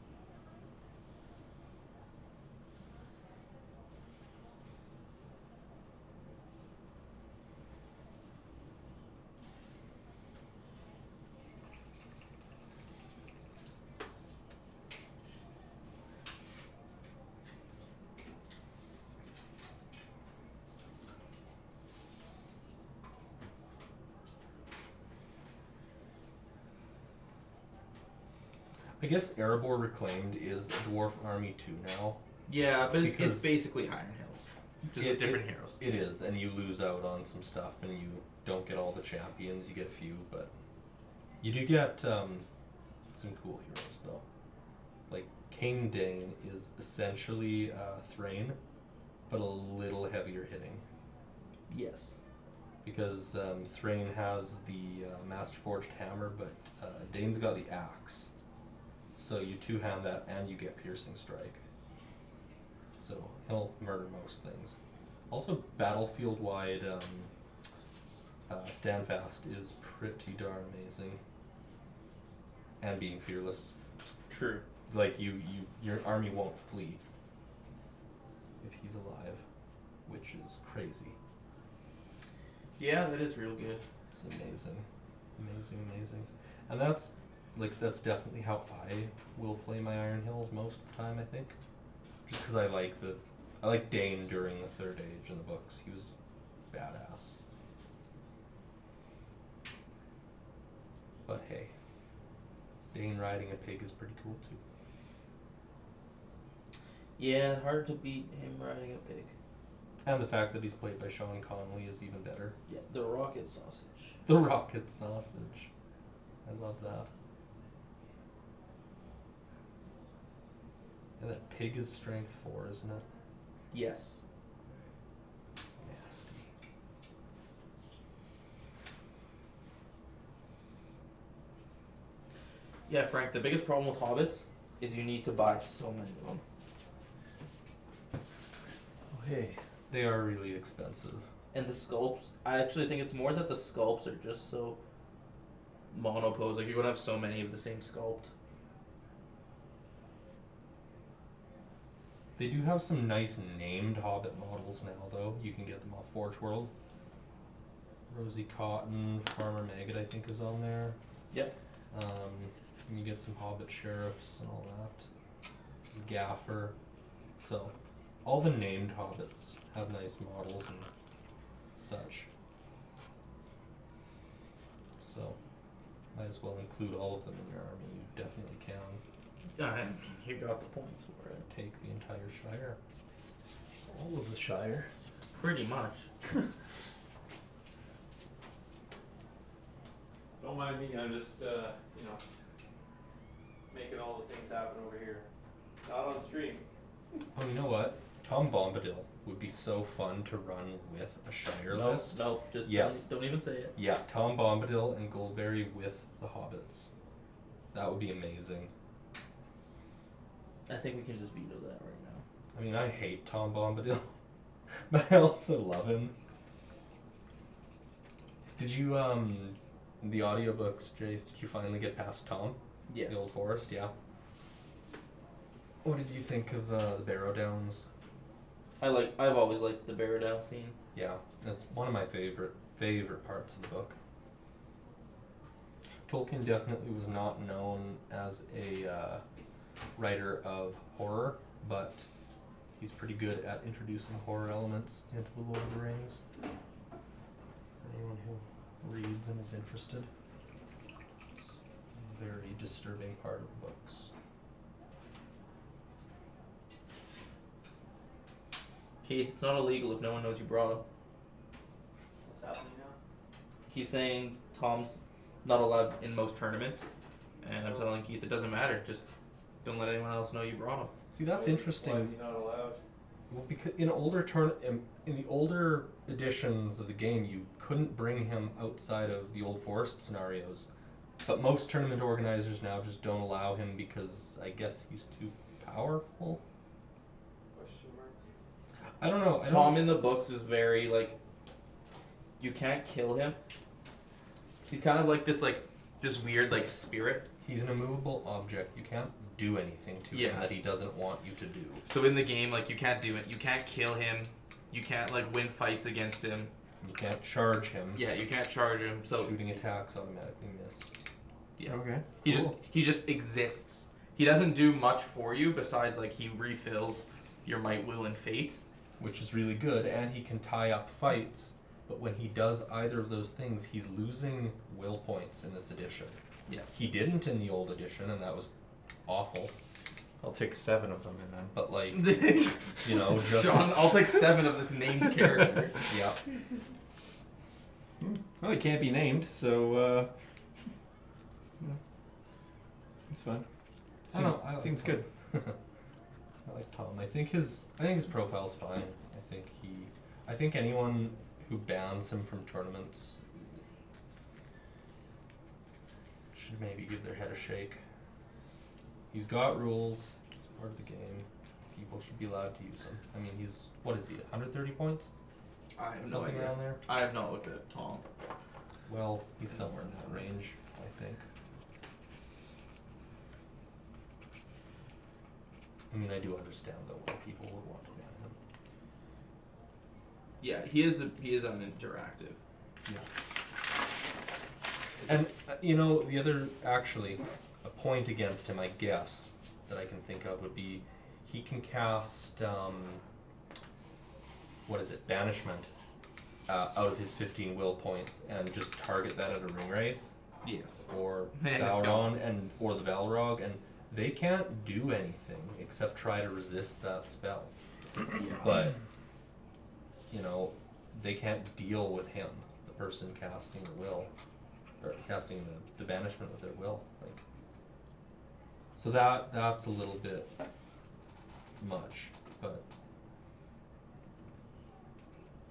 I guess Erebor Reclaimed is a dwarf army too now. Yeah, but Because it's basically Iron Hills, just with different heroes. It is, and you lose out on some stuff, and you don't get all the champions. You get a few, but you do get some cool heroes though. Like King Dane is essentially Thrain, but a little heavier hitting. Yes. Because Thrain has the Master Forged Hammer, but Dane's got the axe. So you two-hand that, and you get Piercing Strike. So he'll murder most things. Also, battlefield-wide Standfast is pretty darn amazing. And being fearless. True. Like your army won't flee if he's alive, which is crazy. Yeah, that is real good. It's amazing, amazing, and that's definitely how I will play my Iron Hills most of the time. I think, just because I like Dane during the Third Age in the books. He was badass. But hey, Dane riding a pig is pretty cool too. Yeah, hard to beat him riding a pig. And the fact that he's played by Sean Connery is even better. Yeah, the rocket sausage. The rocket sausage. I love that. And that pig is strength 4, isn't it? Yes. Nasty. Yeah, Frank, the biggest problem with hobbits is you need to buy so many of them. Oh, hey. They are really expensive. And the sculpts, I actually think it's more that the sculpts are just so monopose. Like, you're going to have so many of the same sculpt. They do have some nice named Hobbit models now, though. You can get them off Forge World. Rosie Cotton, Farmer Maggot, I think, is on there. Yep. And you get some Hobbit sheriffs and all that. Gaffer. So, all the named Hobbits have nice models and such. So, might as well include all of them in your army. You definitely can. You got the points for it. Take the entire Shire. All of the Shire. Pretty much. Don't mind me, I'm just, making all the things happen over here. Not on stream. Oh, you know what? Tom Bombadil would be so fun to run with a Shire No, list. no, just Yes. don't even say it. Yeah, Tom Bombadil and Goldberry with the Hobbits. That would be amazing. I think we can just veto that right now. I mean, I hate Tom Bombadil, but I also love him. Did you, the audiobooks, Jace, did you finally get past Tom? Yes. The Old Forest, yeah. What did you think of the Barrow Downs? I've always liked the Barrow Down scene. Yeah, that's one of my favorite parts of the book. Tolkien definitely was not known as a writer of horror, but he's pretty good at introducing horror elements into the Lord of the Rings. For anyone who reads and is interested. It's a very disturbing part of the books. Keith, it's not illegal if no one knows you brought him. What's happening now? Keith's saying Tom's not allowed in most tournaments, and I'm telling Keith it doesn't matter. Just don't let anyone else know you brought him. See, that's interesting. Why is he not allowed? Well, because in the older editions of the game, you couldn't bring him outside of the Old Forest scenarios, but most tournament organizers now just don't allow him because I guess he's too powerful. Question mark. I don't know. Tom in the books is very you can't kill him. He's kind of like this weird spirit. He's an immovable object. You can't do anything to him Yeah. that he doesn't want you to do. So in the game, you can't do it. You can't kill him. You can't win fights against him. You can't charge him. Yeah, you can't charge him. So Shooting attacks automatically miss. yeah, Okay. he just exists. He doesn't do much for you besides he refills your might, will, and fate. Which is really good, and he can tie up fights. But when he does either of those things, he's losing will points in this edition. Yeah. He didn't in the old edition, and that was awful. I'll take 7 of them and then. But just Sean, I'll take 7 of this named character. yeah. Well, it can't be named, so it's fun. I don't know, I like Seems Tom. good. I like Tom. I think his profile's fine. I think anyone who bans him from tournaments should maybe give their head a shake. He's got rules. It's part of the game. People should be allowed to use him. I mean, what is he? 130 points? I have no Something idea. around there. I have not looked at Tom. Well, he's somewhere in that range, I think. I mean, I do understand though why people would want to ban him. Yeah, he is uninteractive. Yeah. And the other a point against him, I guess, that I can think of would be he can cast banishment out of his 15 will points and just target that at a ring wraith Yes. or And it's Sauron or the Balrog, and they can't do anything except try to resist that spell. But they can't deal with him, the person casting the will, or casting the banishment with their will. So that's a little bit much, but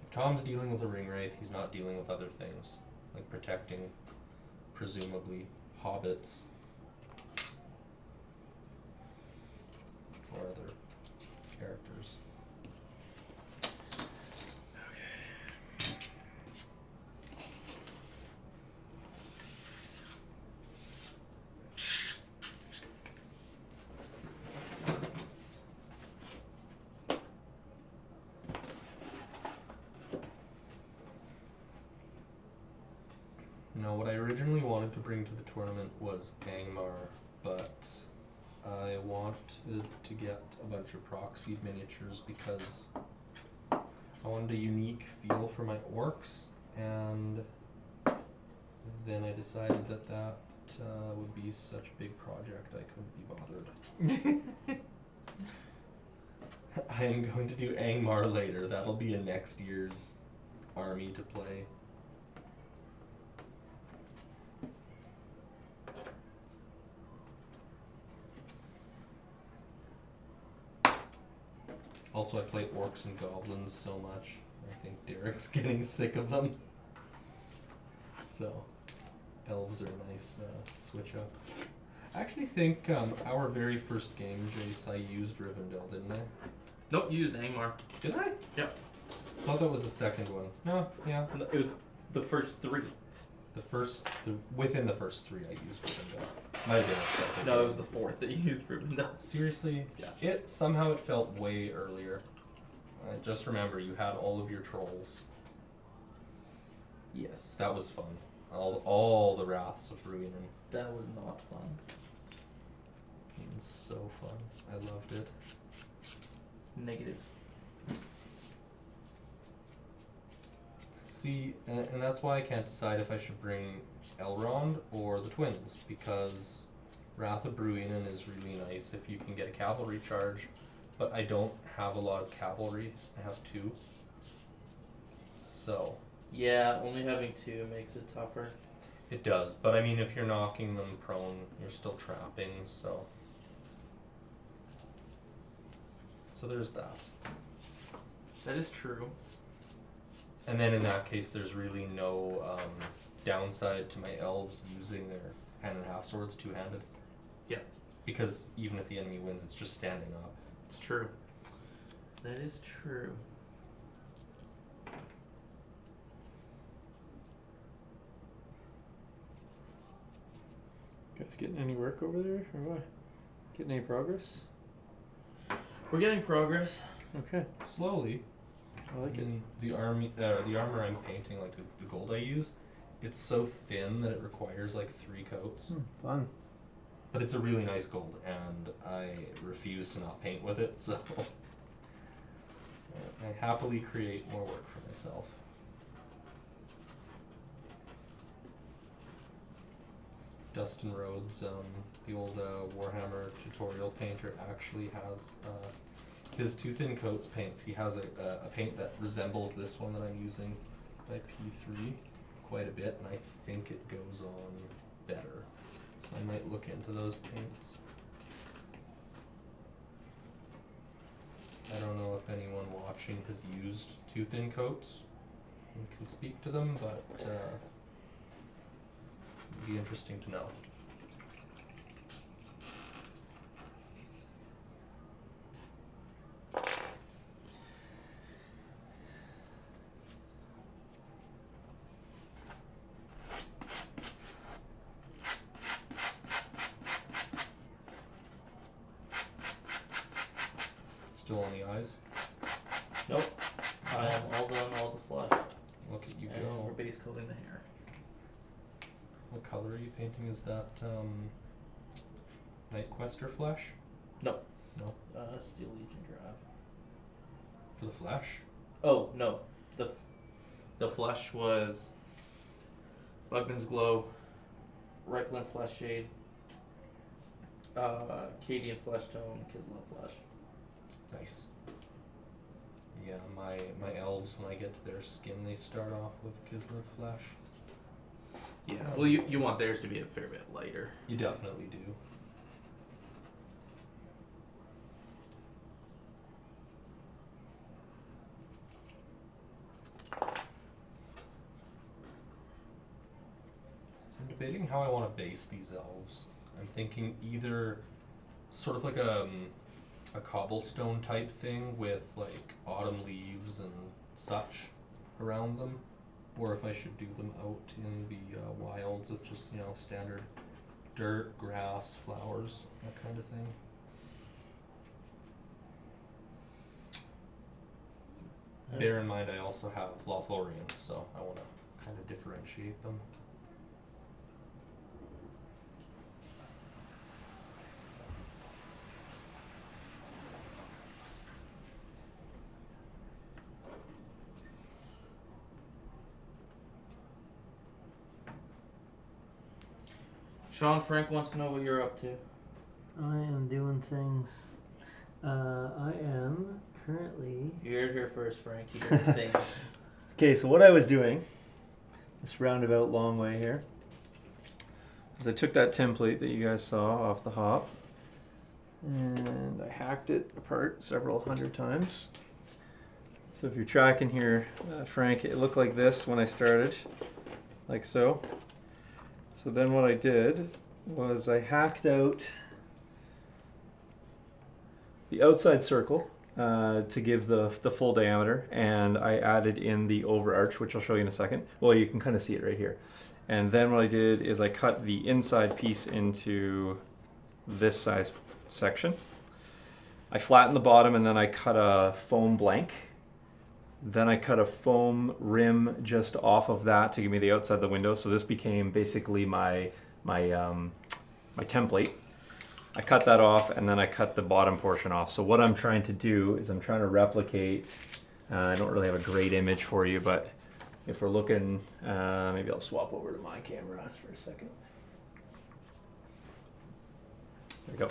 if Tom's dealing with a ring wraith, he's not dealing with other things, like protecting, presumably, hobbits or other characters. No, what I originally wanted to bring to the tournament was Angmar, but I wanted to get a bunch of proxied miniatures because I wanted a unique feel for my orcs, and then I decided that would be such a big project I couldn't be bothered. I am going to do Angmar later. That'll be a next year's army to play. Also, I play orcs and goblins so much. I think Derek's getting sick of them. So, elves are a nice switch up. I actually think our very first game, Jace, I used Rivendell, didn't I? Nope, you used Angmar. Did I? Yep. I thought that was the second one. No, yeah. No, it was the first 3. Within the first 3, I used Rivendell. Might have been the second. No, it was the 4th that you used Rivendell. Seriously? Yeah. It felt way earlier. Just remember, you had all of your trolls. Yes. That was fun. All the Wraths of Ruinen. That was not fun. It was so fun. I loved it. Negative. See, and that's why I can't decide if I should bring Elrond or the twins, because Wrath of Bruinen is really nice if you can get a cavalry charge, but I don't have a lot of cavalry. I have 2. So, Yeah, only having 2 makes it tougher. it does, but I mean, if you're knocking them prone, you're still trapping, so. So there's that. That is true. And then in that case, there's really no downside to my elves using their hand and half swords two-handed. Yeah. Because even if the enemy wins, it's just standing up. It's true. That is true. You guys getting any work over there, or what? Getting any progress? We're getting progress. Okay, Slowly. I like it. The armor I'm painting, like the gold I use, it's so thin that it requires like 3 coats. Fun. But it's a really nice gold, and I refuse to not paint with it, so I happily create more work for myself. Dustin Rhodes, the old Warhammer tutorial painter, actually has his 2 thin coats paints. He has a paint that resembles this one that I'm using by P3 quite a bit, and I think it goes on better. So I might look into those paints. I don't know if anyone watching has used 2 thin coats and can speak to them, but it'd be interesting to know. Still on the eyes? Nope. I am all done, all the flush. Look at you And go. we're base coating the hair. What color are you painting? Is that Nightquester flesh? No. No. Steel Legion drab. For the flesh? Oh no, the flesh was Bugman's Glow, Reikland Flesh Shade, Cadian Flesh Tone, Kislev Flesh. Nice. Yeah, my elves, when I get to their skin, they start off with Kislev flesh. Yeah. Well, you want theirs to be a fair bit lighter. You definitely do. So I'm debating how I want to base these elves. I'm thinking either sort of like a cobblestone type thing with like autumn leaves and such around them, or if I should do them out in the wilds with just, you know, standard dirt, grass, flowers, that kind of thing. Bear in mind I also have Lothlorien, so I want to kind of differentiate them. Sean Frank wants to know what you're up to. I am doing things. I am currently. You heard here first, Frank. He does things. Okay, so what I was doing, this roundabout long way here, is I took that template that you guys saw off the hop, and I hacked it apart several hundred times. So if you're tracking here, Frank, it looked like this when I started, like so. So then what I did was I hacked out the outside circle to give the full diameter, and I added in the overarch, which I'll show you in a second. Well, you can kind of see it right here. And then what I did is I cut the inside piece into this size section. I flattened the bottom, and then I cut a foam blank. Then I cut a foam rim just off of that to give me the outside of the window. So this became basically my template. I cut that off, and then I cut the bottom portion off. So what I'm trying to do is I'm trying to replicate, I don't really have a great image for you, but if we're looking, maybe I'll swap over to my camera for a second. There we go.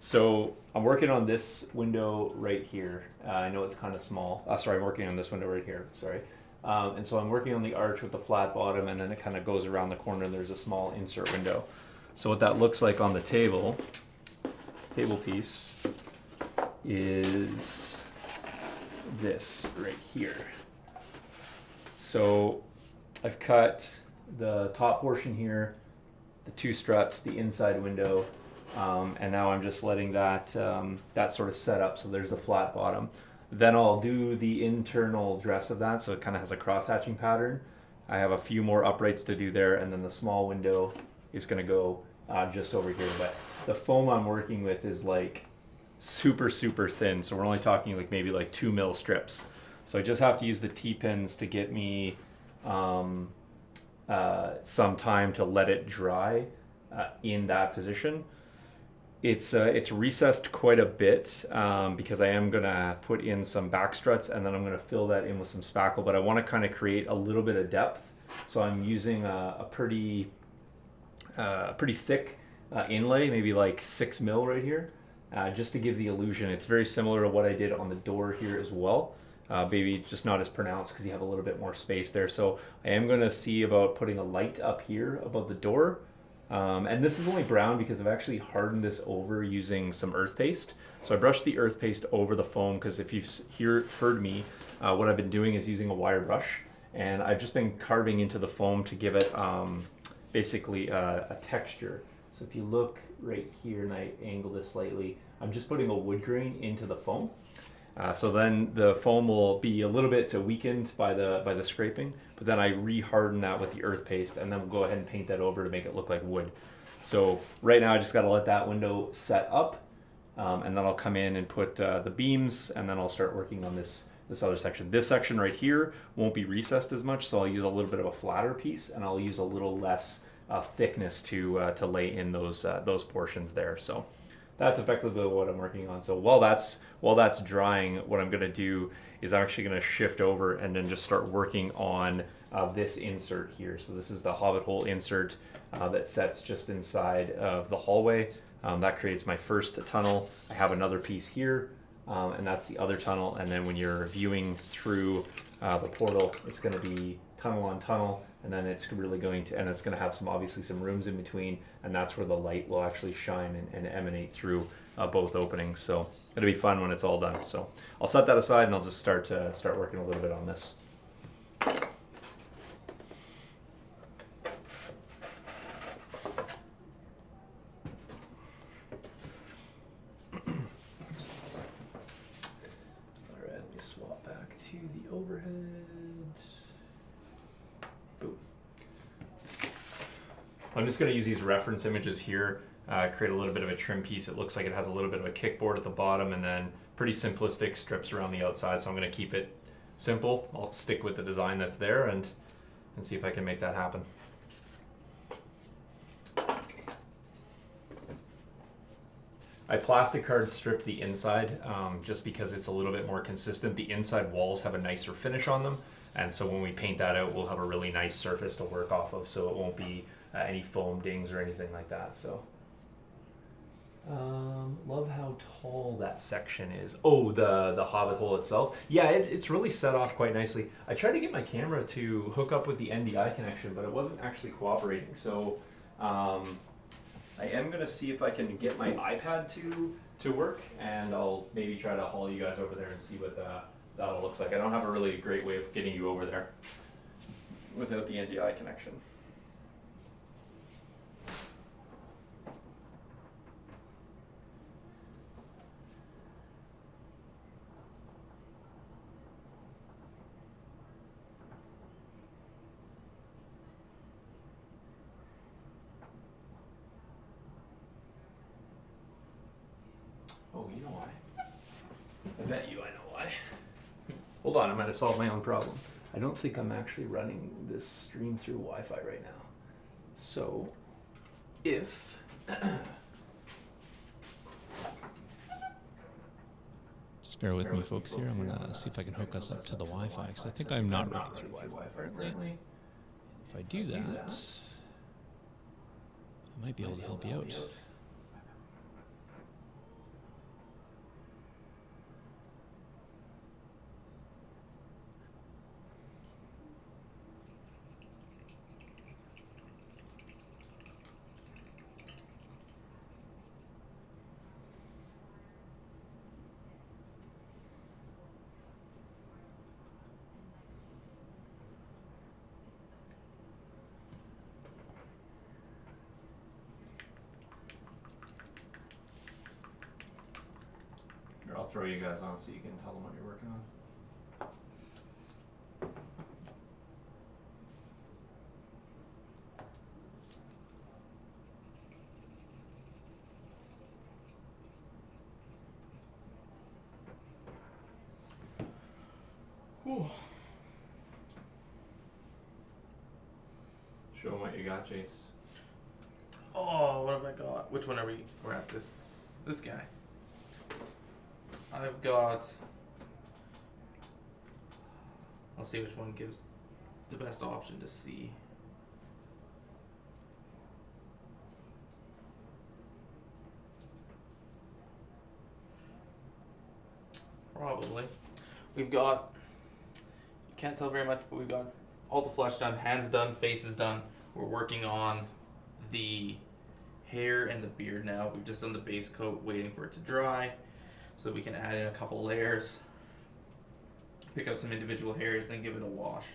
So I'm working on this window right here. I know it's kind of small. Sorry, I'm working on this window right here, sorry. And so I'm working on the arch with the flat bottom, and then it kind of goes around the corner and there's a small insert window. So what that looks like on the table piece is this right here. So I've cut the top portion here, the two struts, the inside window, and now I'm just letting that sort of set up so there's the flat bottom. Then I'll do the internal dress of that so it kind of has a cross-hatching pattern. I have a few more uprights to do there, and then the small window is going to go just over here. But the foam I'm working with is like super thin, so we're only talking like maybe like 2 mil strips. So I just have to use the T-pins to get me some time to let it dry in that position. It's recessed quite a bit because I am gonna put in some back struts, and then I'm gonna fill that in with some spackle, but I want to kind of create a little bit of depth. So I'm using a pretty thick inlay, maybe like 6 mil right here, just to give the illusion. It's very similar to what I did on the door here as well. Maybe just not as pronounced because you have a little bit more space there. So I am going to see about putting a light up here above the door. And this is only brown because I've actually hardened this over using some earth paste. So I brushed the earth paste over the foam because if you've heard me, what I've been doing is using a wire brush, and I've just been carving into the foam to give it basically a texture. So if you look right here, and I angle this slightly, I'm just putting a wood grain into the foam. So then the foam will be a little bit weakened by the scraping, but then I re-harden that with the earth paste, and then we'll go ahead and paint that over to make it look like wood. So right now I just got to let that window set up, and then I'll come in and put the beams, and then I'll start working on this other section. This section right here won't be recessed as much, so I'll use a little bit of a flatter piece, and I'll use a little less thickness to lay in those portions there. So that's effectively what I'm working on. So while that's drying, what I'm going to do is I'm actually going to shift over and then just start working on this insert here. So this is the hobbit hole insert that sets just inside of the hallway. That creates my first tunnel. I have another piece here, and that's the other tunnel. And then when you're viewing through the portal, it's going to be tunnel on tunnel, and then it's really going to, and it's going to have obviously some rooms in between, and that's where the light will actually shine and emanate through both openings. So it'll be fun when it's all done. So I'll set that aside, and I'll just start working a little bit on this. All right, let me swap back to the overhead. I'm just going to use these reference images here, create a little bit of a trim piece. It looks like it has a little bit of a kickboard at the bottom, and then pretty simplistic strips around the outside. So I'm going to keep it simple. I'll stick with the design that's there and see if I can make that happen. I plastic card stripped the inside just because it's a little bit more consistent. The inside walls have a nicer finish on them, and so when we paint that out, we'll have a really nice surface to work off of, so it won't be any foam dings or anything like that. So love how tall that section is. Oh, the hobbit hole itself. Yeah, it's really set off quite nicely. I tried to get my camera to hook up with the NDI connection, but it wasn't actually cooperating. So I am going to see if I can get my iPad to to work, and I'll maybe try to haul you guys over there and see what that all looks like. I don't have a really great way of getting you over there without the NDI connection. Oh, you know why? I bet you I know why. Hold on, I might have solved my own problem. I don't think I'm actually running this stream through Wi-Fi right now. So, if... Just bear with me, folks, here. I'm going to see if I can hook us up to the Wi-Fi, because I think I'm not running through Wi-Fi currently. If I do that, I might be able to help you out. I'll throw you guys on so you can tell them what you're working on. Whew. Show them what you got, Jace. Oh, what have I got? Which one are we? We're at this guy. I've got. I'll see which one gives the best option to see. Probably. We've got. You can't tell very much, but we've got all the flesh done, hands done, faces done. We're working on the hair and the beard now. We've just done the base coat, waiting for it to dry, so that we can add in a couple layers, pick out some individual hairs, then give it a wash.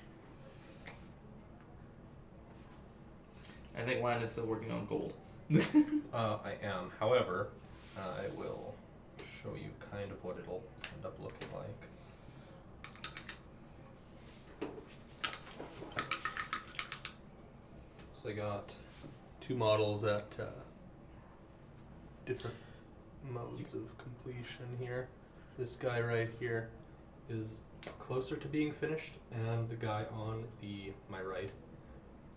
I think Landon's still working on gold. I am. However, I will show you kind of what it'll end up looking like. So I got two models at different modes of completion here. This guy right here is closer to being finished, and the guy on my right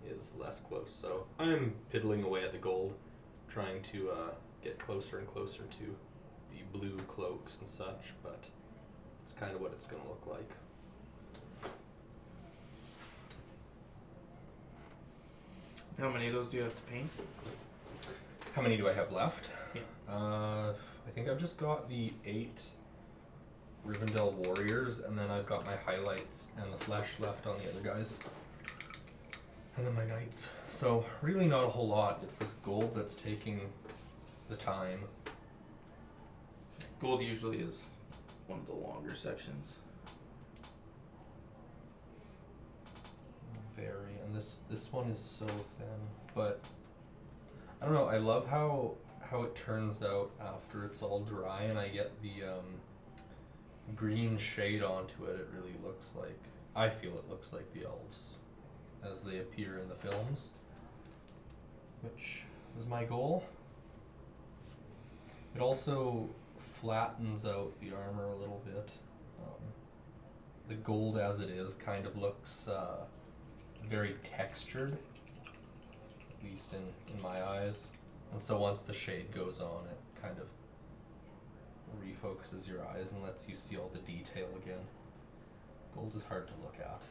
is less close. So I'm piddling away at the gold, trying to get closer and closer to the blue cloaks and such, but it's kind of what it's going to look like. How many of those do you have to paint? How many do I have left? Yeah. I think I've just got the 8 Rivendell Warriors, and then I've got my highlights and the flesh left on the other guys. And then my knights. So really not a whole lot. It's this gold that's taking the time. Gold usually is one of the longer sections. Very, and this one is so thin, but I don't know. I love how it turns out after it's all dry, and I get the green shade onto it. It really looks like, I feel it looks like the elves as they appear in the films, which was my goal. It also flattens out the armor a little bit. The gold as it is kind of looks very textured, at least in my eyes. And so once the shade goes on, it kind of refocuses your eyes and lets you see all the detail again. Gold is hard to look at.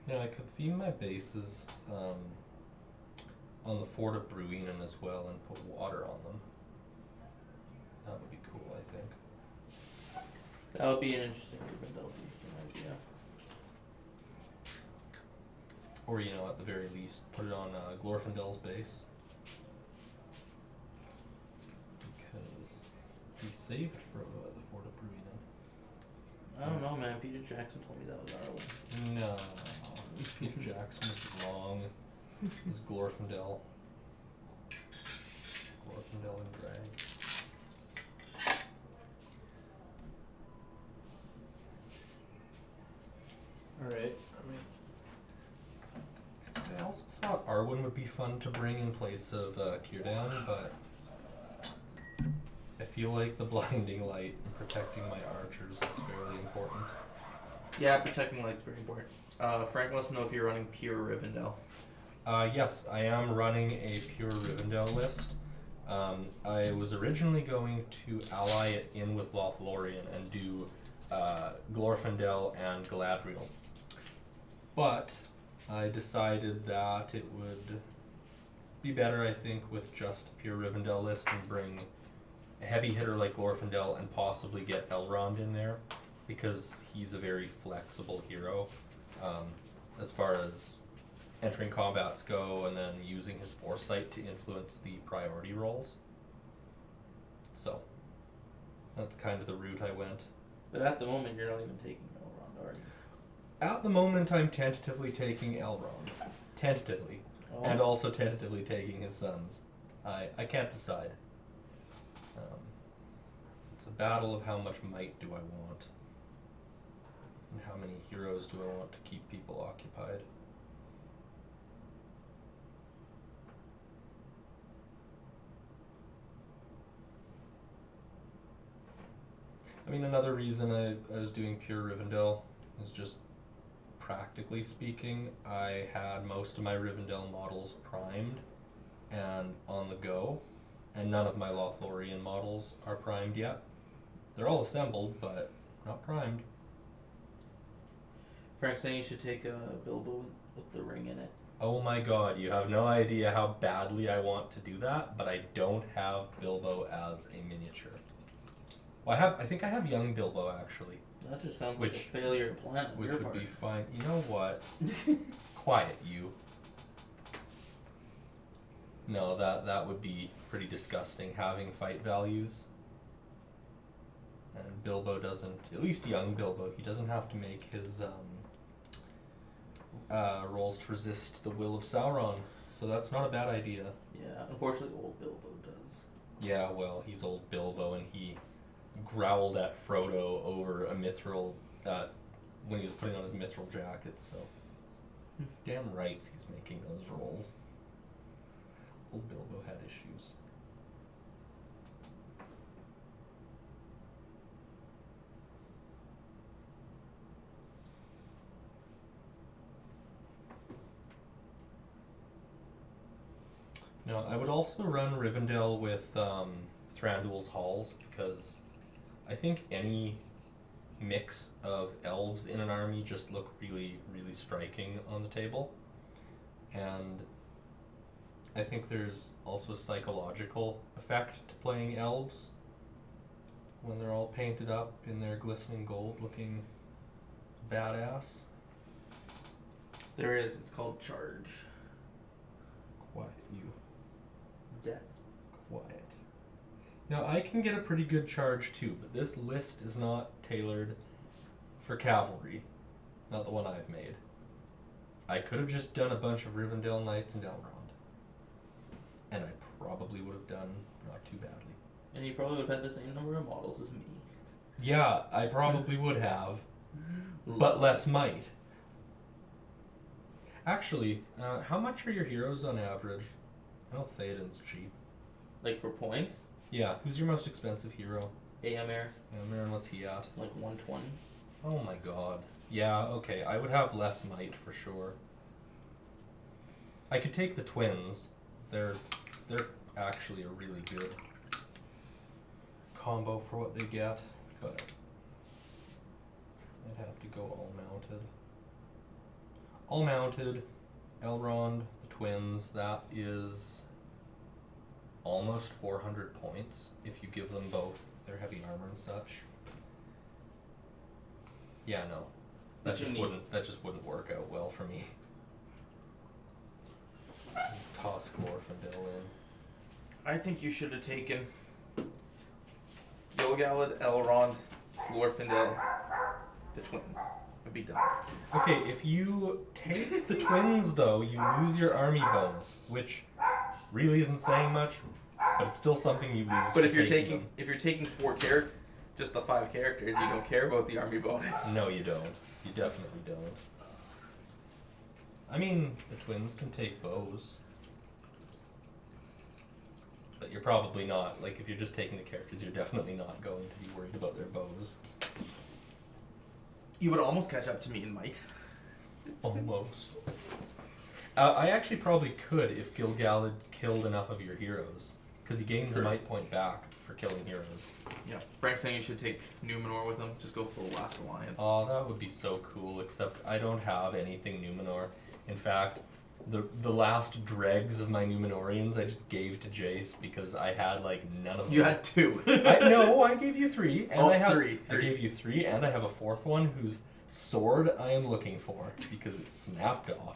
Yeah, I could theme my bases on the Fort of Bruinen as well and put water on them. That would be cool, I think. That would be an interesting Rivendell idea. Or, you know, at the very least, put it on Glorfindel's base. Because he saved Frodo at the Fort of Bruinen. I don't know, man. Peter Jackson told me that was Arwen. No. Peter Jackson was wrong. It was Glorfindel. Glorfindel and Greg. Alright. I also thought Arwen would be fun to bring in place of Círdan, but I feel like the blinding light and protecting my archers is fairly important. Yeah, protecting light's very important. Frank wants to know if you're running pure Rivendell. Yes, I am running a pure Rivendell list. I was originally going to ally it in with Lothlorien and do Glorfindel and Galadriel. But I decided that it would be better, I think, with just a pure Rivendell list and bring a heavy hitter like Glorfindel and possibly get Elrond in there, because he's a very flexible hero as far as entering combats go and then using his foresight to influence the priority rolls. So that's kind of the route I went. But at the moment, you're not even taking Elrond, are you? At the moment, I'm tentatively taking Elrond. Tentatively. Oh. And also tentatively taking his sons. I can't decide. It's a battle of how much might do I want. And how many heroes do I want to keep people occupied. I mean, another reason I was doing pure Rivendell is just practically speaking, I had most of my Rivendell models primed and on the go, and none of my Lothlorien models are primed yet. They're all assembled, but not primed. Frank's saying you should take a Bilbo with the ring in it. Oh my god, you have no idea how badly I want to do that, but I don't have Bilbo as a miniature. Well, I think I have young Bilbo actually. That just sounds like a failure to plan on Which your would part. be fine. You know what? Quiet, you. No, that would be pretty disgusting, having fight values. And Bilbo doesn't, at least young Bilbo, he doesn't have to make his rolls to resist the will of Sauron. So that's not a bad idea. Yeah, unfortunately old Bilbo does. Yeah, well, he's old Bilbo and he growled at Frodo over a mithril when he was putting on his mithril jacket, so damn rights he's making those rolls. Old Bilbo had issues. Now, I would also run Rivendell with Thranduil's Halls, because I think any mix of elves in an army just look really, really striking on the table. And I think there's also a psychological effect to playing elves when they're all painted up in their glistening gold looking badass. There is, it's called Charge. Quiet, you. Death. Quiet. Now, I can get a pretty good charge too, but this list is not tailored for cavalry. Not the one I've made. I could have just done a bunch of Rivendell Knights and Elrond. And I probably would have done not too badly. And you probably would have had the same number of models as me. Yeah, I probably would have, but less might. Actually, how much are your heroes on average? I know Theoden's cheap. Like for points? Yeah, who's your most expensive hero? Aemir, Aaron, what's he at? like 120. Oh my god. Yeah, okay, I would have less might for sure. I could take the twins. They're actually a really good combo for what they get, but I'd have to go all mounted. all mounted, Elrond, the twins, that is almost 400 points if you give them both their heavy armor and such. Yeah, no. That just wouldn't work out well for me. Toss Glorfindel in. I think you should have taken Gil-galad, Elrond, Glorfindel, the twins. Would be done. Okay, if you take the twins though, you lose your army bonus, which really isn't saying much, but it's still something you lose. But for if you're taking taking if you're taking just the 5 characters, you don't care about the army bonus. them. No, you don't. You definitely don't. I mean, the twins can take bows. But you're probably not, like, if you're just taking the characters, you're definitely not going to be worried about their bows. You would almost catch up to me in might. Almost. I actually probably could if Gil-galad killed enough of your heroes. Because he gains a might point back for killing heroes. Yeah. Frank's saying you should take Numenor with him. Just go full Last Alliance. Oh, that would be so cool, except I don't have anything Numenor. In fact, the last dregs of my Numenorians I just gave to Jace because I had like none of them. You had 2. I gave you 3. And I have 3. I gave you 3 and I have a 4th one whose sword I am looking for because it snapped off.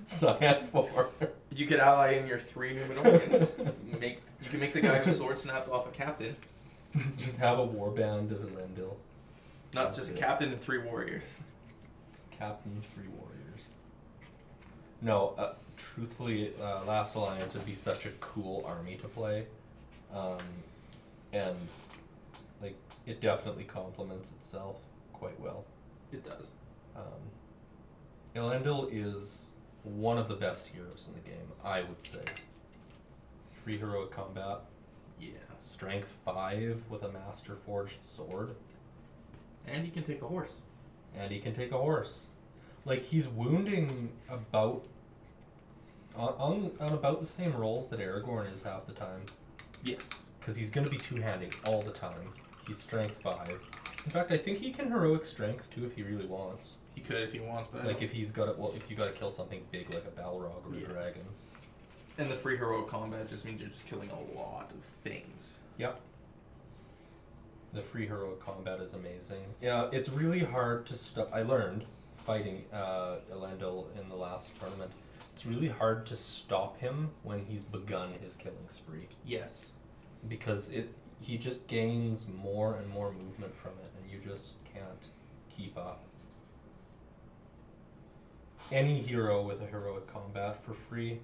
So I had 4. You could ally in your 3 Numenorians. You can make the guy whose sword snapped off a captain. Just have a warband of Elendil. Not just a captain and 3 warriors. Captain, 3 warriors. No, truthfully, Last Alliance would be such a cool army to play. And, like, it definitely complements itself quite well. It does. Elendil is one of the best heroes in the game, I would say. Free heroic combat. Yeah. Strength 5 with a master forged sword. And he can take a horse. And he can take a horse. Like, he's wounding about on about the same rolls that Aragorn is half the time. Yes. Because he's going to be two-handing all the time. He's strength 5. In fact, I think he can heroic strength too if he really wants. He could if he wants, but Like if he's got it. Well, if you got to kill something big like a Balrog or a dragon. And the free heroic combat just means you're just killing a lot of things. Yep. The free heroic combat is amazing. Yeah, it's really hard to stop. I learned fighting Elendil in the last tournament. It's really hard to stop him when he's begun his killing spree. Yes. Because he just gains more and more movement from it, and you just can't keep up. Any hero with a heroic combat for free,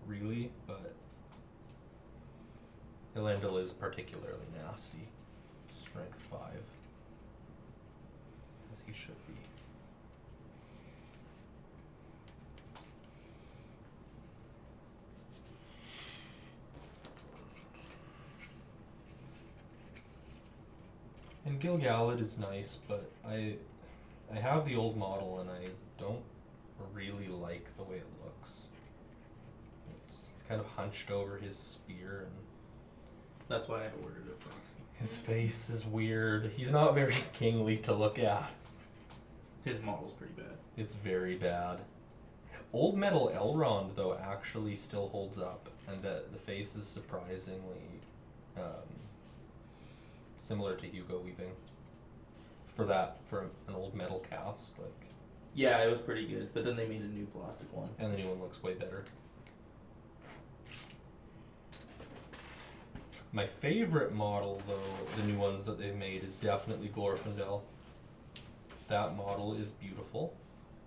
really, but Elendil is particularly nasty. Strength 5. As he should be. And Gil-galad is nice, but I have the old model and I don't really like the way it looks. He's kind of hunched over his spear and That's why I ordered a proxy. his face is weird. He's not very kingly to look at. His model's pretty bad. It's very bad. Old Metal Elrond, though, actually still holds up, and the face is surprisingly similar to Hugo Weaving. For an old metal cast, like. Yeah, it was pretty good, but then they made a new plastic one. And the new one looks way better. My favorite model, though, the new ones that they've made, is definitely Glorfindel. That model is beautiful,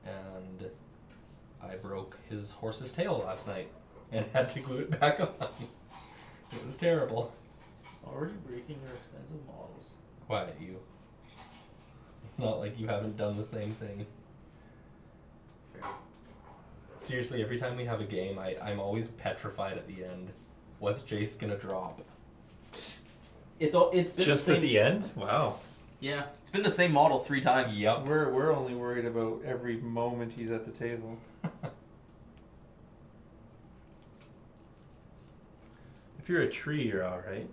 and I broke his horse's tail last night and had to glue it back on. It was terrible. Already breaking your expensive models. Quiet, you. It's not like you haven't done the same thing. Fair. Seriously, every time we have a game, I'm always petrified at the end. What's Jace gonna drop? It's been Just the at same, the end? Wow. Yeah, it's been the same model 3 times. Yep. We're only worried about every moment he's at the table. If you're a tree, you're alright.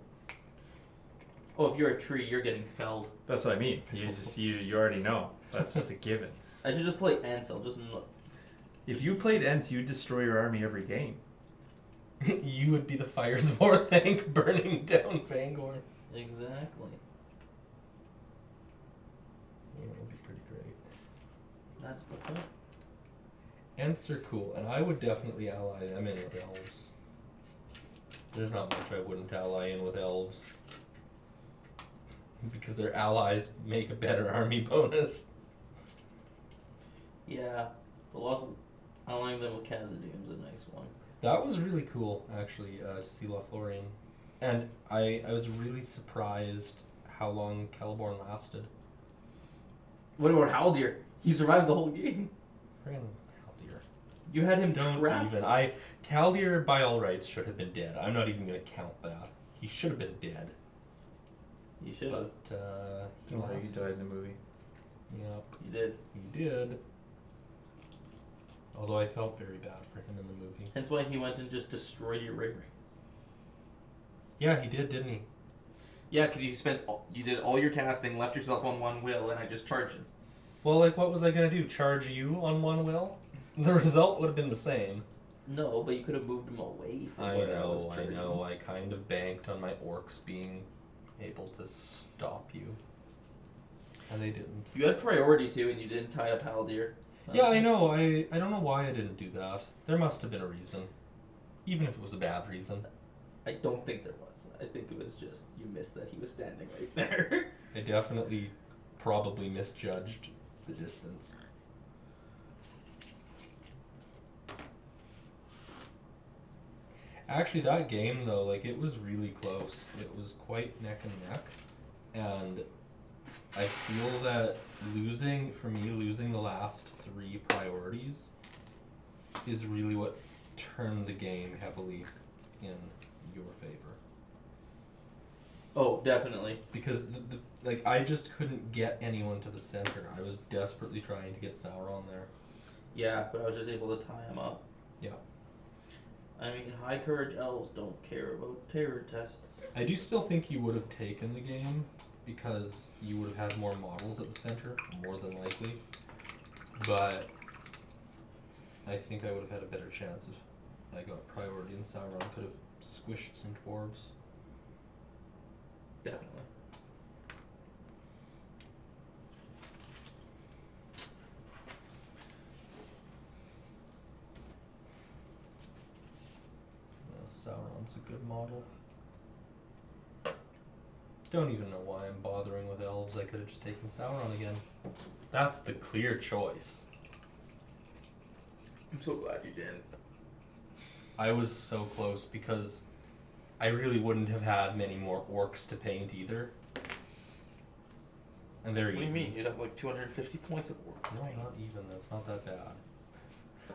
Oh, if you're a tree, you're getting felled. That's what I mean. You already know. That's just a given. I should just play Ents. I'll just. If you played Ents, you'd destroy your army every game. You would be the Fires of Orthanc burning down Fangor. Exactly. Yeah, that would be pretty great. That's the point. Ents are cool, and I would definitely ally them in with elves. There's not much I wouldn't ally in with elves. Because their allies make a better army bonus. Yeah, allying them with Khazad-dûm's a nice one. That was really cool, actually, to see Lothlorien. And I was really surprised how long Celeborn lasted. What about Haldir? He survived the whole game. Friggin' Haldir. You had him Don't trapped. even. Haldir, by all rights, should have been dead. I'm not even going to count that. He should have been dead. You should have. But, he Don't worry, he lasted. died in the movie. Yep, You did. he did. Although I felt very bad for him in the movie. Hence why he went and just destroyed your rig ring. Yeah, he did, didn't he? Yeah, because you did all your casting, left yourself on one will, and I just charged him. Well, like, what was I going to do? Charge you on one will? The result would have been the same. No, but you could have moved him away from I where I was know. charging. I kind of banked on my orcs being able to stop you. And they didn't. You had priority too, and you didn't tie up Haldir. Yeah, I know. I don't know why I didn't do that. There must have been a reason. Even if it was a bad reason. I don't think there was. I think it was just you missed that he was standing right there. I definitely probably misjudged the distance. Actually, that game, though, like, it was really close. It was quite neck and neck. And I feel that losing the last 3 priorities is really what turned the game heavily in your favor. Oh, definitely. Because, like, I just couldn't get anyone to the center. I was desperately trying to get Sauron there. Yeah, but I was just able to tie him up. Yeah. I mean, high courage elves don't care about terror tests. I do still think you would have taken the game because you would have had more models at the center, more than likely. But I think I would have had a better chance if I got priority and Sauron could have squished some dwarves. Definitely. Sauron's a good model. Don't even know why I'm bothering with elves. I could have just taken Sauron again. That's the clear choice. I'm so glad you didn't. I was so close because I really wouldn't have had many more orcs to paint either. And they're What do easy. you mean? You'd have like 250 points of orcs. No, not even. That's not that bad.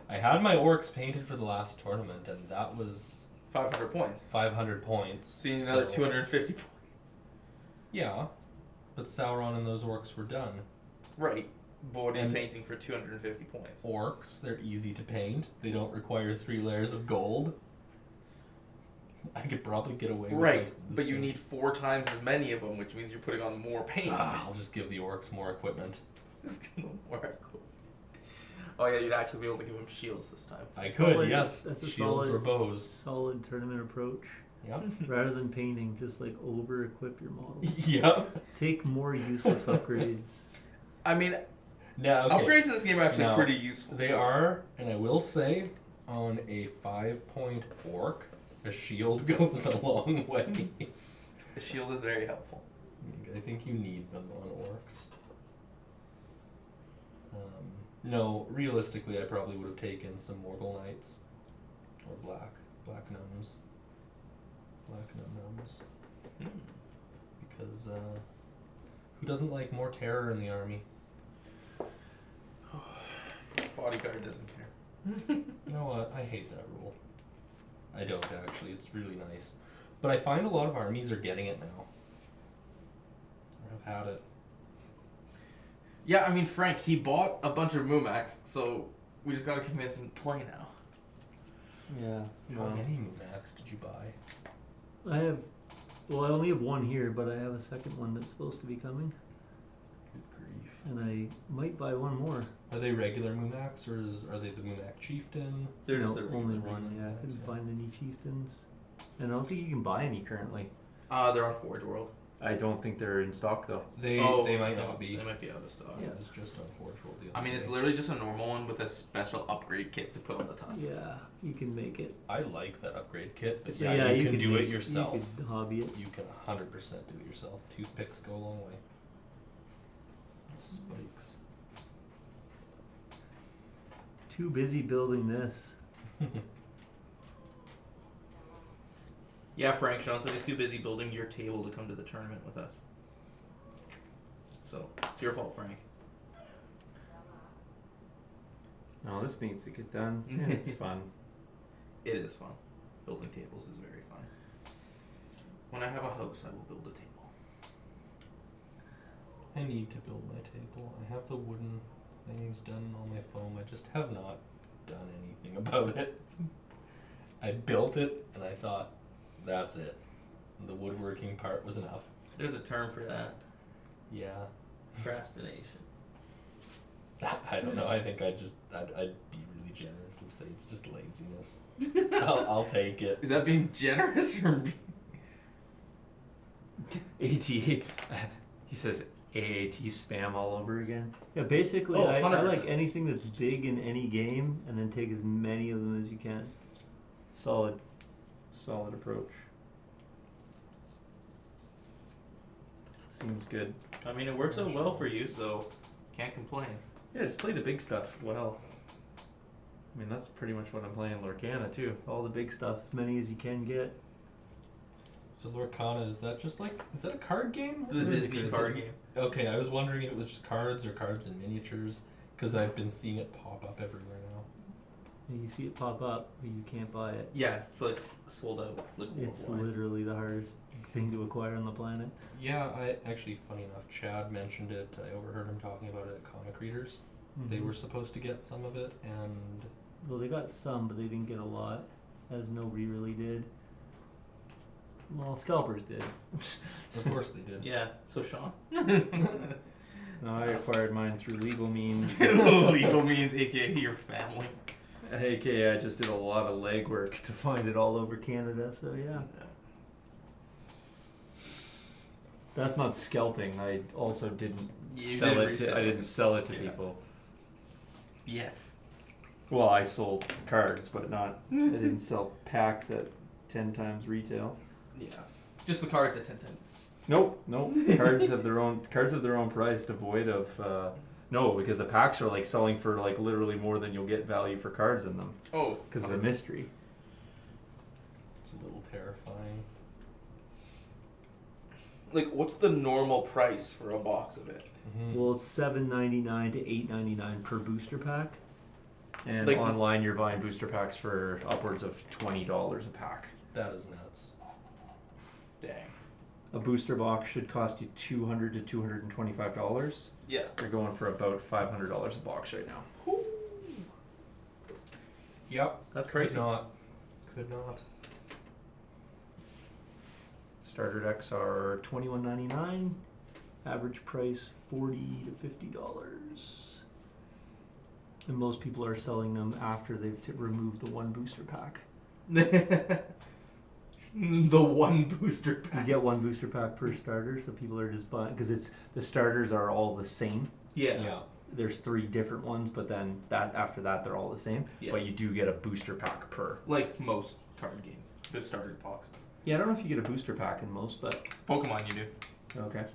I had my orcs painted for the last tournament, and that was 500 points. 500 points. So you need another 250 points. Yeah, but Sauron and those orcs were done. Right. But what are you And- painting for 250 points? Orcs, they're easy to paint. They don't require 3 layers of gold. I could probably get away with Right, the but you same- need 4 times as many of them, which means you're putting on more paint. I'll just give the orcs more equipment. It's gonna work. Oh yeah, you'd actually be able to give them shields this time. I Solid- could, yes. That's a Shields or bows. solid tournament approach. Yep. Rather than painting, just like over equip your model. Yep. Take more useless upgrades. I mean, Now, okay. upgrades in this game are actually Now, pretty useful. They are, and I will say, on a 5-point orc, a shield goes a long way. The shield is very helpful. I think you need them on orcs. No, realistically, I probably would have taken some mortal knights or black gnomes, black gnome gnomes, because who doesn't like more terror in the army? Bodyguard doesn't care. You know what? I hate that rule. I don't actually. It's really nice, but I find a lot of armies are getting it now. Or have had it. Yeah, I mean, Frank, he bought a bunch of Mumax, so we just gotta convince him to play now. Yeah. How many Mumax did you buy? I have. Well, I only have one here, but I have a second one that's supposed to be coming. Good grief. and I might buy one more. Are they regular Mumacs or are they the Mumac Chieftain? They're No, just the only regular one. Yeah, I couldn't yeah. find any chieftains, and I don't think you can buy any currently. They're on Forge World. I don't think they're in stock though. They might not be. They might be out of stock. Yeah. It was just on Forge World the I other mean, it's day. literally just a normal one with a special upgrade kit to put on the tusks. Yeah, you can make it. I like that upgrade kit, but So, yeah, you can could do make, it yourself. You could hobby it. You can 100% do it yourself. Toothpicks go a long way. Spikes. Too busy building this. Yeah, Frank, Sean said he's too busy building your table to come to the tournament with us. So, it's your fault, Frank. No, this needs to get done. Yeah, it's fun. It is fun. Building tables is very fun. When I have a house, I will build a table. I need to build my table. I have the wooden things done on my foam. I just have not done anything about it. I built it and I thought, that's it. The woodworking part was enough. There's a term for that. Yeah. Procrastination. I don't know. I think I'd be really generous and say it's just laziness. I'll take it. Is that being generous or AT. He says AAT spam all over again. Yeah, basically, Oh, I 100%. like anything that's big in any game, and then take as many of them as you can. Solid approach. Seems good. I mean, it works out well for you, so can't complain. Yeah, just play the big stuff well. I mean, that's pretty much what I'm playing Lorcana too. All the big stuff, as many as you can get. So Lorcana, is that a card game? The Or is it- Disney is card it- game. Okay, I was wondering if it was just cards or cards and miniatures, because I've been seeing it pop up everywhere now. And you see it pop up, but you can't buy it. Yeah, it's like sold out. Like It's worldwide. literally the hardest thing to acquire on the planet. Yeah, I actually, funny enough, Chad mentioned it. I overheard him talking about it at Comic Readers. They Mhm. were supposed to get some of it, and Well, they got some, but they didn't get a lot, as nobody really did. Well, scalpers did. of course they did. Yeah. So Sean. No, I acquired mine through legal means. Legal means, aka your family. AKA, I just did a lot of legwork To find it all over Canada, so yeah. That's not scalping. I also didn't You sell didn't it to. resell I it. didn't sell it to Yeah. people. Yes. Well, I sold cards, but not. I didn't sell packs at 10 times retail. Yeah. Just the cards at 10. Nope. Cards have their own. Cards have their own price, devoid of. No, because the packs are like selling for like literally more than you'll get value for cards in them Oh. because of the mystery. It's a little terrifying. Like, what's the normal price for a box of it? Well, it's $7.99 to $8.99 per booster pack. And Like- online, you're buying booster packs for upwards of $20 a pack. That is nuts. Dang. A booster box should cost you $200 to $225. Yeah. They're going for about $500 a box right now. Yep. That's Could crazy. not. Could not. Starter decks are $21.99. Average price $40 to $50. And most people are selling them after they've removed the one booster pack. The one booster You pack. get one booster pack per starter, so people are just buying because the starters are all the same. Yeah. There's 3 different ones, but then after that they're all the same. Yeah. but you do get a booster pack per. Like most card games, the starter boxes. Yeah, I don't know if you get a booster pack in most, but Pokemon, you do. Okay.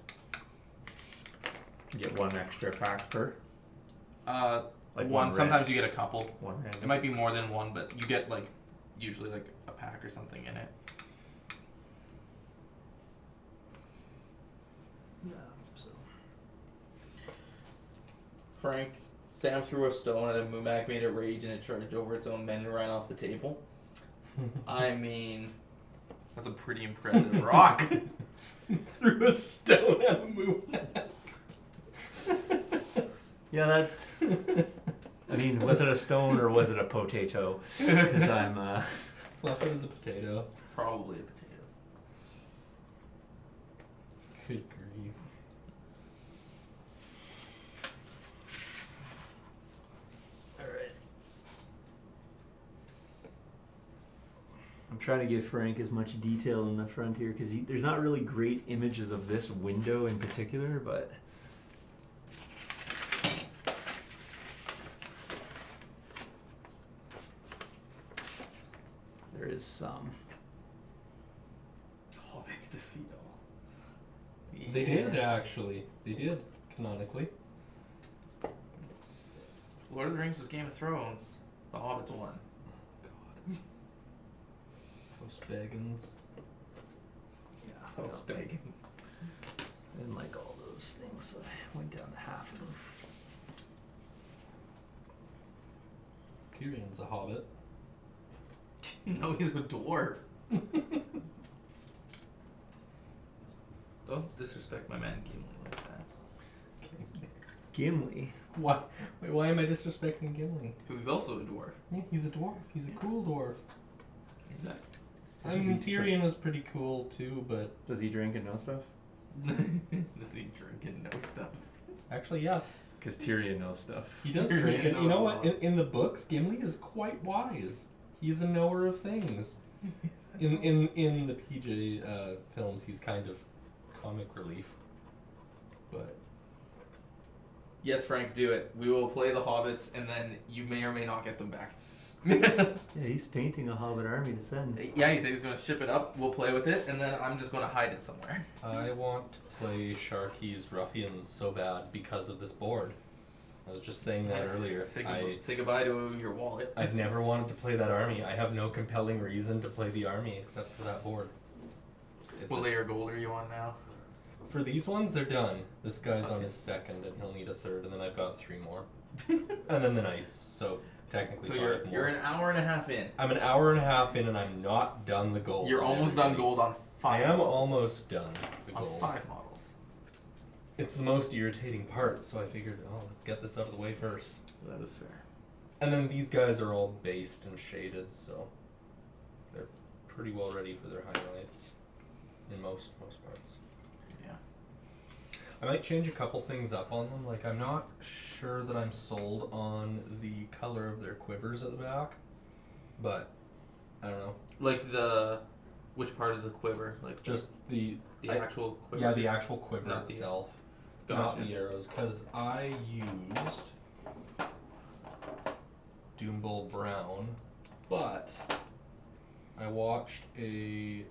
You get one extra pack per. Like One. one Sometimes you get a couple. One random. It might be more than one, but you get like usually like a pack or something in it. yeah. So Frank, Sam threw a stone at a Mumac, made it rage, and it charged over its own men and ran off the table. I mean, that's a pretty impressive rock. Threw a stone at a moon. yeah, that's. I mean, was it a stone or was it a potato? Because I'm. Fluff it as a potato. Probably a potato. Good grief. trying to give Frank as much detail in the front here because there's not really great images of this window in particular, but there is some. Hobbits defeat all. They did, actually. They did, canonically. Lord of the Rings was Game of Thrones. The Hobbits won. God. Post Baggins. Yeah, House Baggins. I didn't like all those things, so I went down to half of them. Tyrion's a hobbit. No, he's a dwarf. Don't disrespect my man Gimli like that. Gimli. Why? Wait, why am I disrespecting Gimli? Because he's also a dwarf. Yeah, he's a dwarf. He's a cool dwarf. Exactly. I mean, Tyrion was pretty cool too, but Does he drink and know stuff? Does he drink and know stuff? actually, yes, Because Tyrion knows stuff. he does Tyrion drink. And you knows know a what? lot. In the books, Gimli is quite wise. He's a knower of things. In the PJ films, he's kind of comic relief. But Yes, Frank, do it. We will play the Hobbits, and then you may or may not get them back. Yeah, he's painting a Hobbit army to send. Yeah, he said he's going to ship it up. We'll play with it, and then I'm just going to hide it somewhere. I want to play Sharky's Ruffians so bad because of this board. I was just saying that earlier. Say goodbye to your wallet. I've never wanted to play that army. I have no compelling reason to play the army except for that board. What layer of gold are you on now? For these ones, they're done. This guy's on his second, and he'll need a third, and then I've got 3 more. And then the knights, so technically So 5 more. you're an hour and a half in. I'm an hour and a half in, and I'm not done the gold. You're on almost done everybody. gold on 5 I am models. almost done the On gold. 5 models. It's the most irritating part, so I figured, let's get this out of the way first. That is fair. And then these guys are all based and shaded, so they're pretty well ready for their highlights in most parts. Yeah. I might change a couple things up on them. Like, I'm not sure that I'm sold on the color of their quivers at the back, but I don't know. Like which part of the quiver? Like Just the actual quiver? yeah, the actual quiver Not the- itself, Gotcha. not the arrows. Because I used Doombull Brown, but I watched a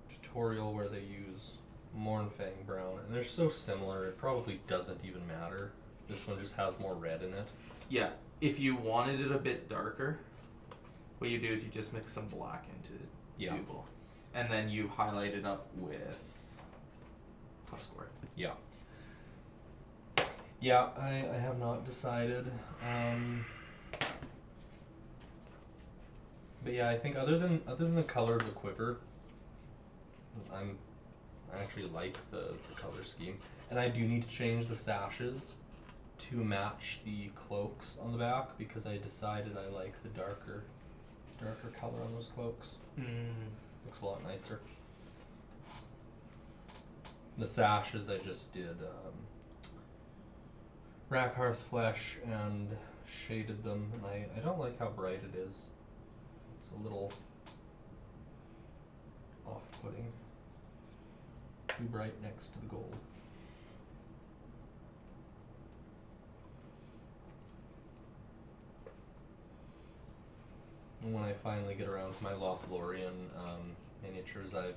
tutorial where they use Mornfang Brown, and they're so similar, it probably doesn't even matter. This one just has more red in it. Yeah. If you wanted it a bit darker, what you do is you just mix some black into Yeah. Dougal. And then you highlight it up with Huskworth. Yeah. Yeah, I have not decided. But yeah, I think other than the color of the quiver, I actually like the color scheme. And I do need to change the sashes to match the cloaks on the back because I decided I like the darker color on those cloaks. Looks a lot nicer. The sashes I just did Rackhearth Flesh and shaded them, and I don't like how bright it is. It's a little off-putting. Too bright next to the gold. And when I finally get around to my Lothlorien miniatures, I've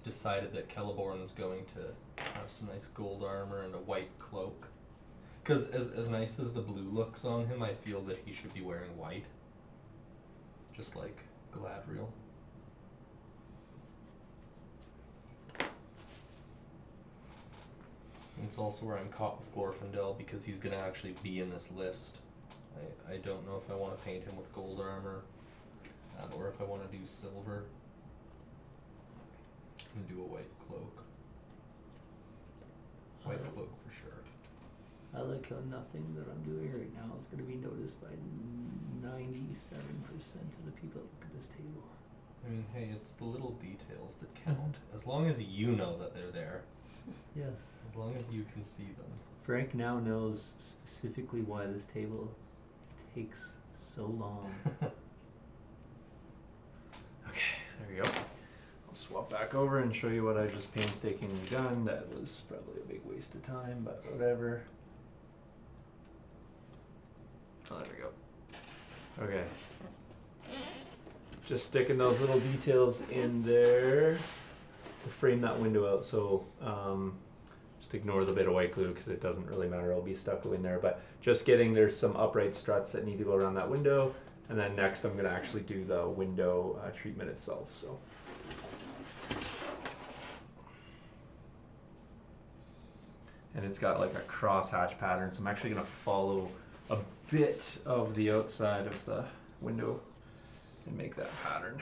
decided that Celeborn's going to have some nice gold armor and a white cloak. Because as nice as the blue looks on him, I feel that he should be wearing white. Just like Galadriel. And it's also where I'm caught with Glorfindel because he's going to actually be in this list. I don't know if I want to paint him with gold armor or if I want to do silver and do a white cloak. White cloak for sure. I like how nothing that I'm doing right now is going to be noticed by 97% of the people that look at this table. I mean, hey, it's the little details that count. As long as you know that they're there. Yes. As long as you can see them. Frank now knows specifically why this table takes so long. Okay, there we over and show you what I just painstakingly done. That was probably a big waste of time, but whatever. Oh, there we go. Okay. Just sticking those little details in there to frame that window out. So just ignore the bit of white glue because it doesn't really matter. It'll be stuck in there. But just getting, there's some upright struts that need to go around that window. And then next I'm going to actually do the window treatment itself. So. And it's got like a crosshatch pattern. So I'm actually going to follow a bit of the outside of the window and make that pattern.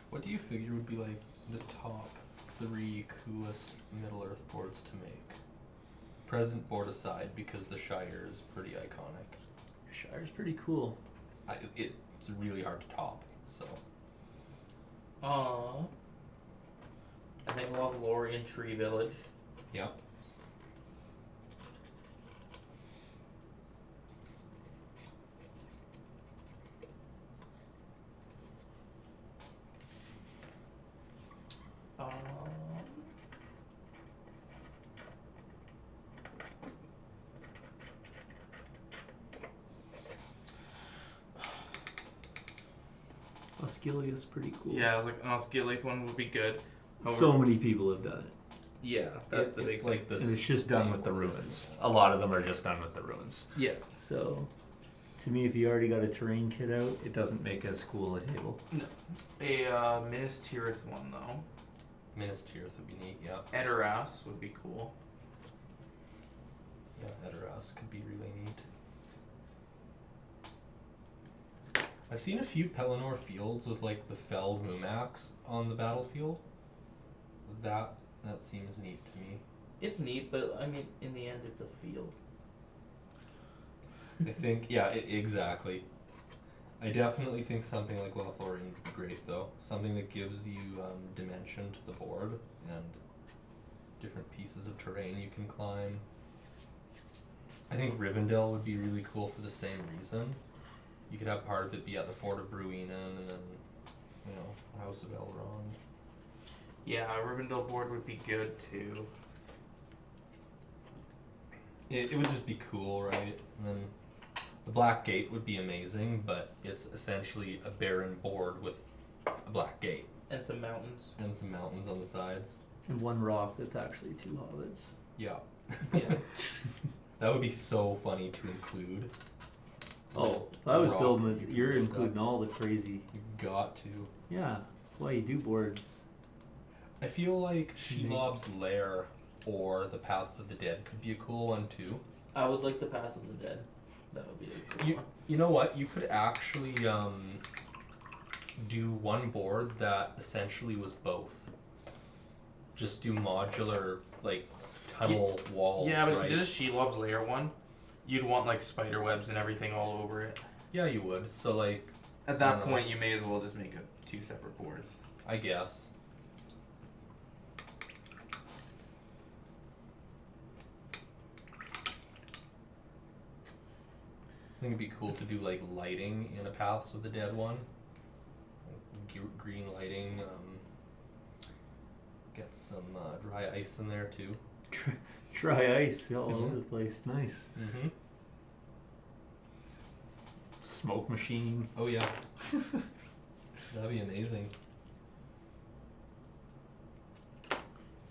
What do you figure would be like the top 3 coolest Middle Earth boards to make? Present board aside, because the Shire is pretty iconic. Shire's pretty cool. It's really hard to top, so. I think Lothlorien Tree Village. Yeah. Osgiliath's pretty cool. Yeah, I was like, an Osgiliath one would be good. So many people have done it. Yeah, that's the big It's like thing. this. And it's just done with the ruins. A lot of them are just done with the ruins. Yeah. So, to me, if you already got a terrain kit out, it doesn't make as cool a table. A Minas Tirith one though. Minas Tirith would be neat, yeah. Edoras would be cool. Yeah, Edoras could be really neat. I've seen a few Pelennor fields with like the felled Mumax on the battlefield. That seems neat to me. It's neat, but I mean, in the end, it's a field. I think, yeah, exactly. I definitely think something like Lothlorien would be great, though. Something that gives you dimension to the board and different pieces of terrain you can climb. I think Rivendell would be really cool for the same reason. You could have part of it be at the Fort of Bruinen and then, House of Elrond. Yeah, a Rivendell board would be good too. It would just be cool, right? And then the Black Gate would be amazing, but it's essentially a barren board with a black gate. And some mountains. And some mountains on the sides. And one rock that's actually 2 hobbits. Yeah. Yeah. That would be so funny to include. Oh, if I was Rock, building you it, can you're build including that. all the crazy. You got to. Yeah, that's why you do boards. I feel like Shelob's Lair or the Paths of the Dead could be a cool one too. I would like the Pass of the Dead. That would be a cool one. You know what? You could actually do one board that essentially was both. Just do modular, like, tunnel walls, Yeah, but right? if you did a Shelob's Lair one, you'd want like spider webs and everything all over it. Yeah, you would. So, like, At that point, you may as well just make 2 separate boards. I guess. I think it'd be cool to do like lighting in a Paths of the Dead one. Green lighting. Get some dry ice in there too. Dry ice all Mhm. over the place. Nice. Mm-hmm. Smoke machine. Oh yeah. That'd be amazing.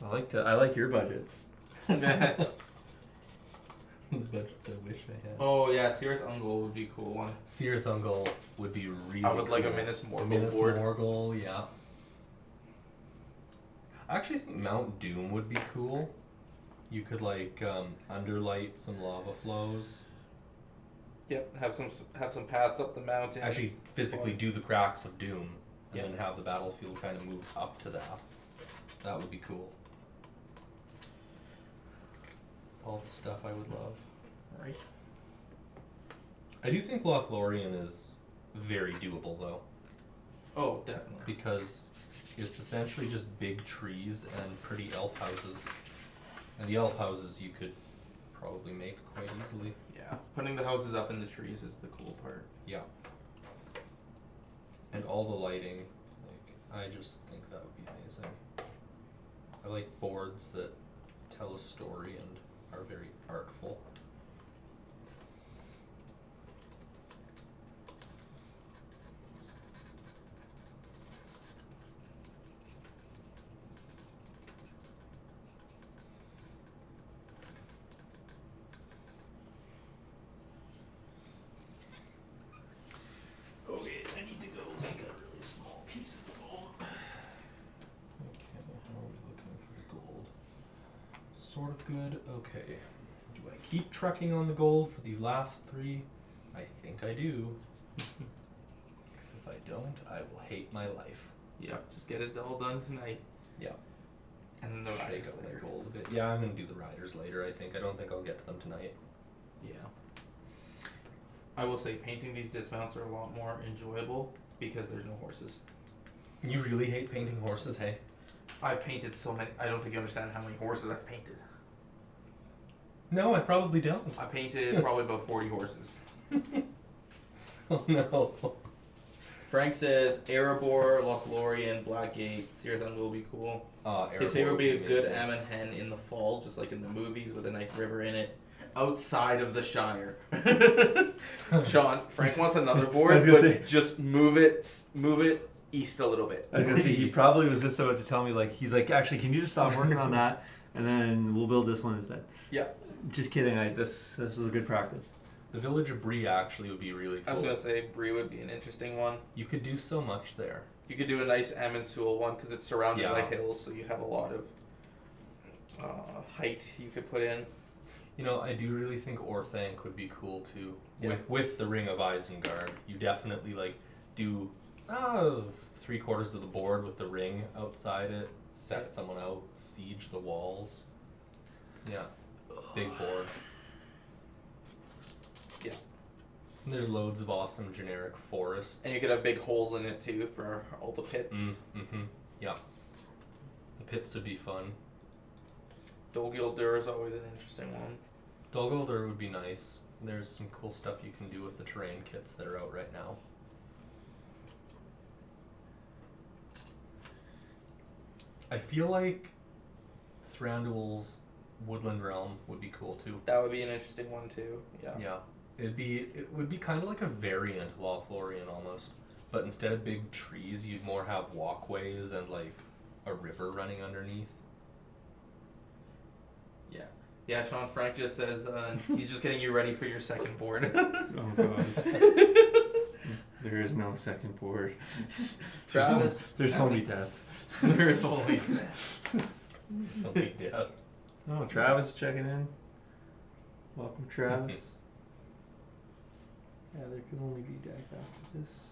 I like your budgets. The budgets I wish I had. Oh yeah, Cirith Ungol would be a cool one. Cirith Ungol would be really I would like a cool. Minas Morgul Minas board. Morgul, yeah. I actually think Mount Doom would be cool. You could like underlight some lava flows. Yep, have some paths up the mountain. Actually, physically do the cracks of Doom, and then have the battlefield kind of move up to that. That would be cool. All the stuff I would love. Right. I do think Lothlorien is very doable though, Oh, definitely. because it's essentially just big trees and pretty elf houses. And the elf houses you could probably make quite easily. Yeah, putting the houses up in the trees is the cool part. Yeah. And all the lighting, like, I just think that would be amazing. I like boards that tell a story and are very artful. Okay, I need to go make a really small piece of foam. Okay, how are we looking for the gold? Sort of good. Okay. Do I keep trucking on the gold for these last 3? I think I do. Because if I don't, I will hate my life. Yep, just get it all done tonight. Yeah. And then the Shake riders up my later. gold a bit. Yeah, I'm gonna do the riders later. I think. I don't think I'll get to them tonight. Yeah. I will say painting these dismounts are a lot more enjoyable because there's no horses. You really hate painting horses, hey? I've painted so many. I don't think you understand how many horses I've painted. No, I probably don't. I painted probably about 40 horses. Oh no. Frank says Erebor, Lothlorien, Blackgate, Searthun will be cool. His favorite would be a good Ammon hen in the fall, just like in the movies, with a nice river in it, outside of the Shire. Sean, Frank wants another board, I was gonna but say- just move it east a little bit. I was gonna say he probably was just about to tell me like he's like actually can you just stop working on that and then we'll build this one instead. Yeah. Just kidding. This was a good practice. The village of Bree actually would be really I was cool. gonna say Bree would be an interesting one. You could do so much there. You could do a nice Amonsul one because it's surrounded Yeah. by hills, so you'd have a lot of height you could put in. You know, I do really think Orthanc would be cool too. Yeah. With the Ring of Isengard, you definitely like do 3/4 of the board with the ring outside it, set someone out, siege the walls. Yeah, big board. Yeah. And there's loads of awesome generic forests. And you could have big holes in it too for all the pits. Mm-hmm. Yeah. The pits would be fun. Dol Guldur is always an interesting one. Dol Guldur would be nice. There's some cool stuff you can do with the terrain kits that are out right now. I feel like Thranduil's Woodland Realm would be cool too. That would be an interesting one too. Yeah. Yeah. It would be kind of like a variant of Lothlorien almost. But instead of big trees, you'd more have walkways and like a river running underneath. Yeah. Yeah, Sean Frank just says he's just getting you ready for your second board. Oh god. There is no second board. Travis. There's only death. There's only So big death. Oh, Travis checking in. Welcome, Travis. Yeah, there can only be death after this.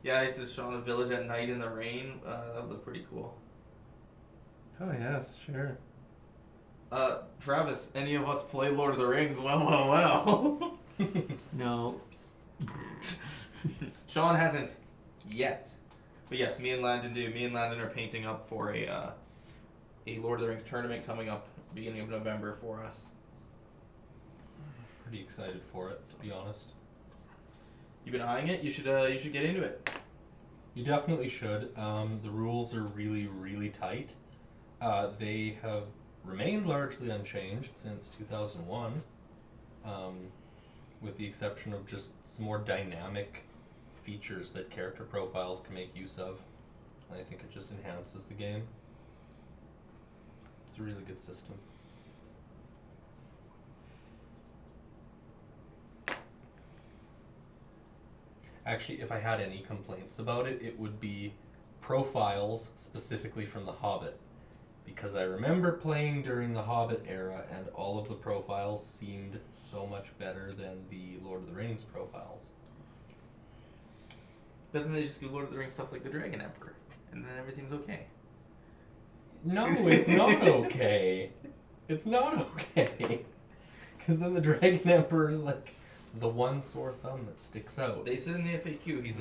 Yeah, he says Sean, a village at night in the rain. That would look pretty cool. Oh yes, sure. Travis, any of us play Lord of the Rings? Well. No. Sean hasn't yet. But yes, me and Landon do. Me and Landon are painting up for a Lord of the Rings tournament coming up beginning of November for us. Pretty excited for it, to be honest. You've been eyeing it? You should get into it. You definitely should. The rules are really, really tight. They have remained largely unchanged since 2001, with the exception of just some more dynamic features that character profiles can make use of. And I think it just enhances the game. It's a really good system. Actually, if I had any complaints about it, it would be profiles specifically from The Hobbit. Because I remember playing during the Hobbit era and all of the profiles seemed so much better than the Lord of the Rings profiles. But then they just do Lord of the Rings stuff like the Dragon Emperor, and then everything's okay. No, it's not okay. It's not okay. Because then the Dragon Emperor is like the one sore thumb that sticks out. They said in the FAQ he's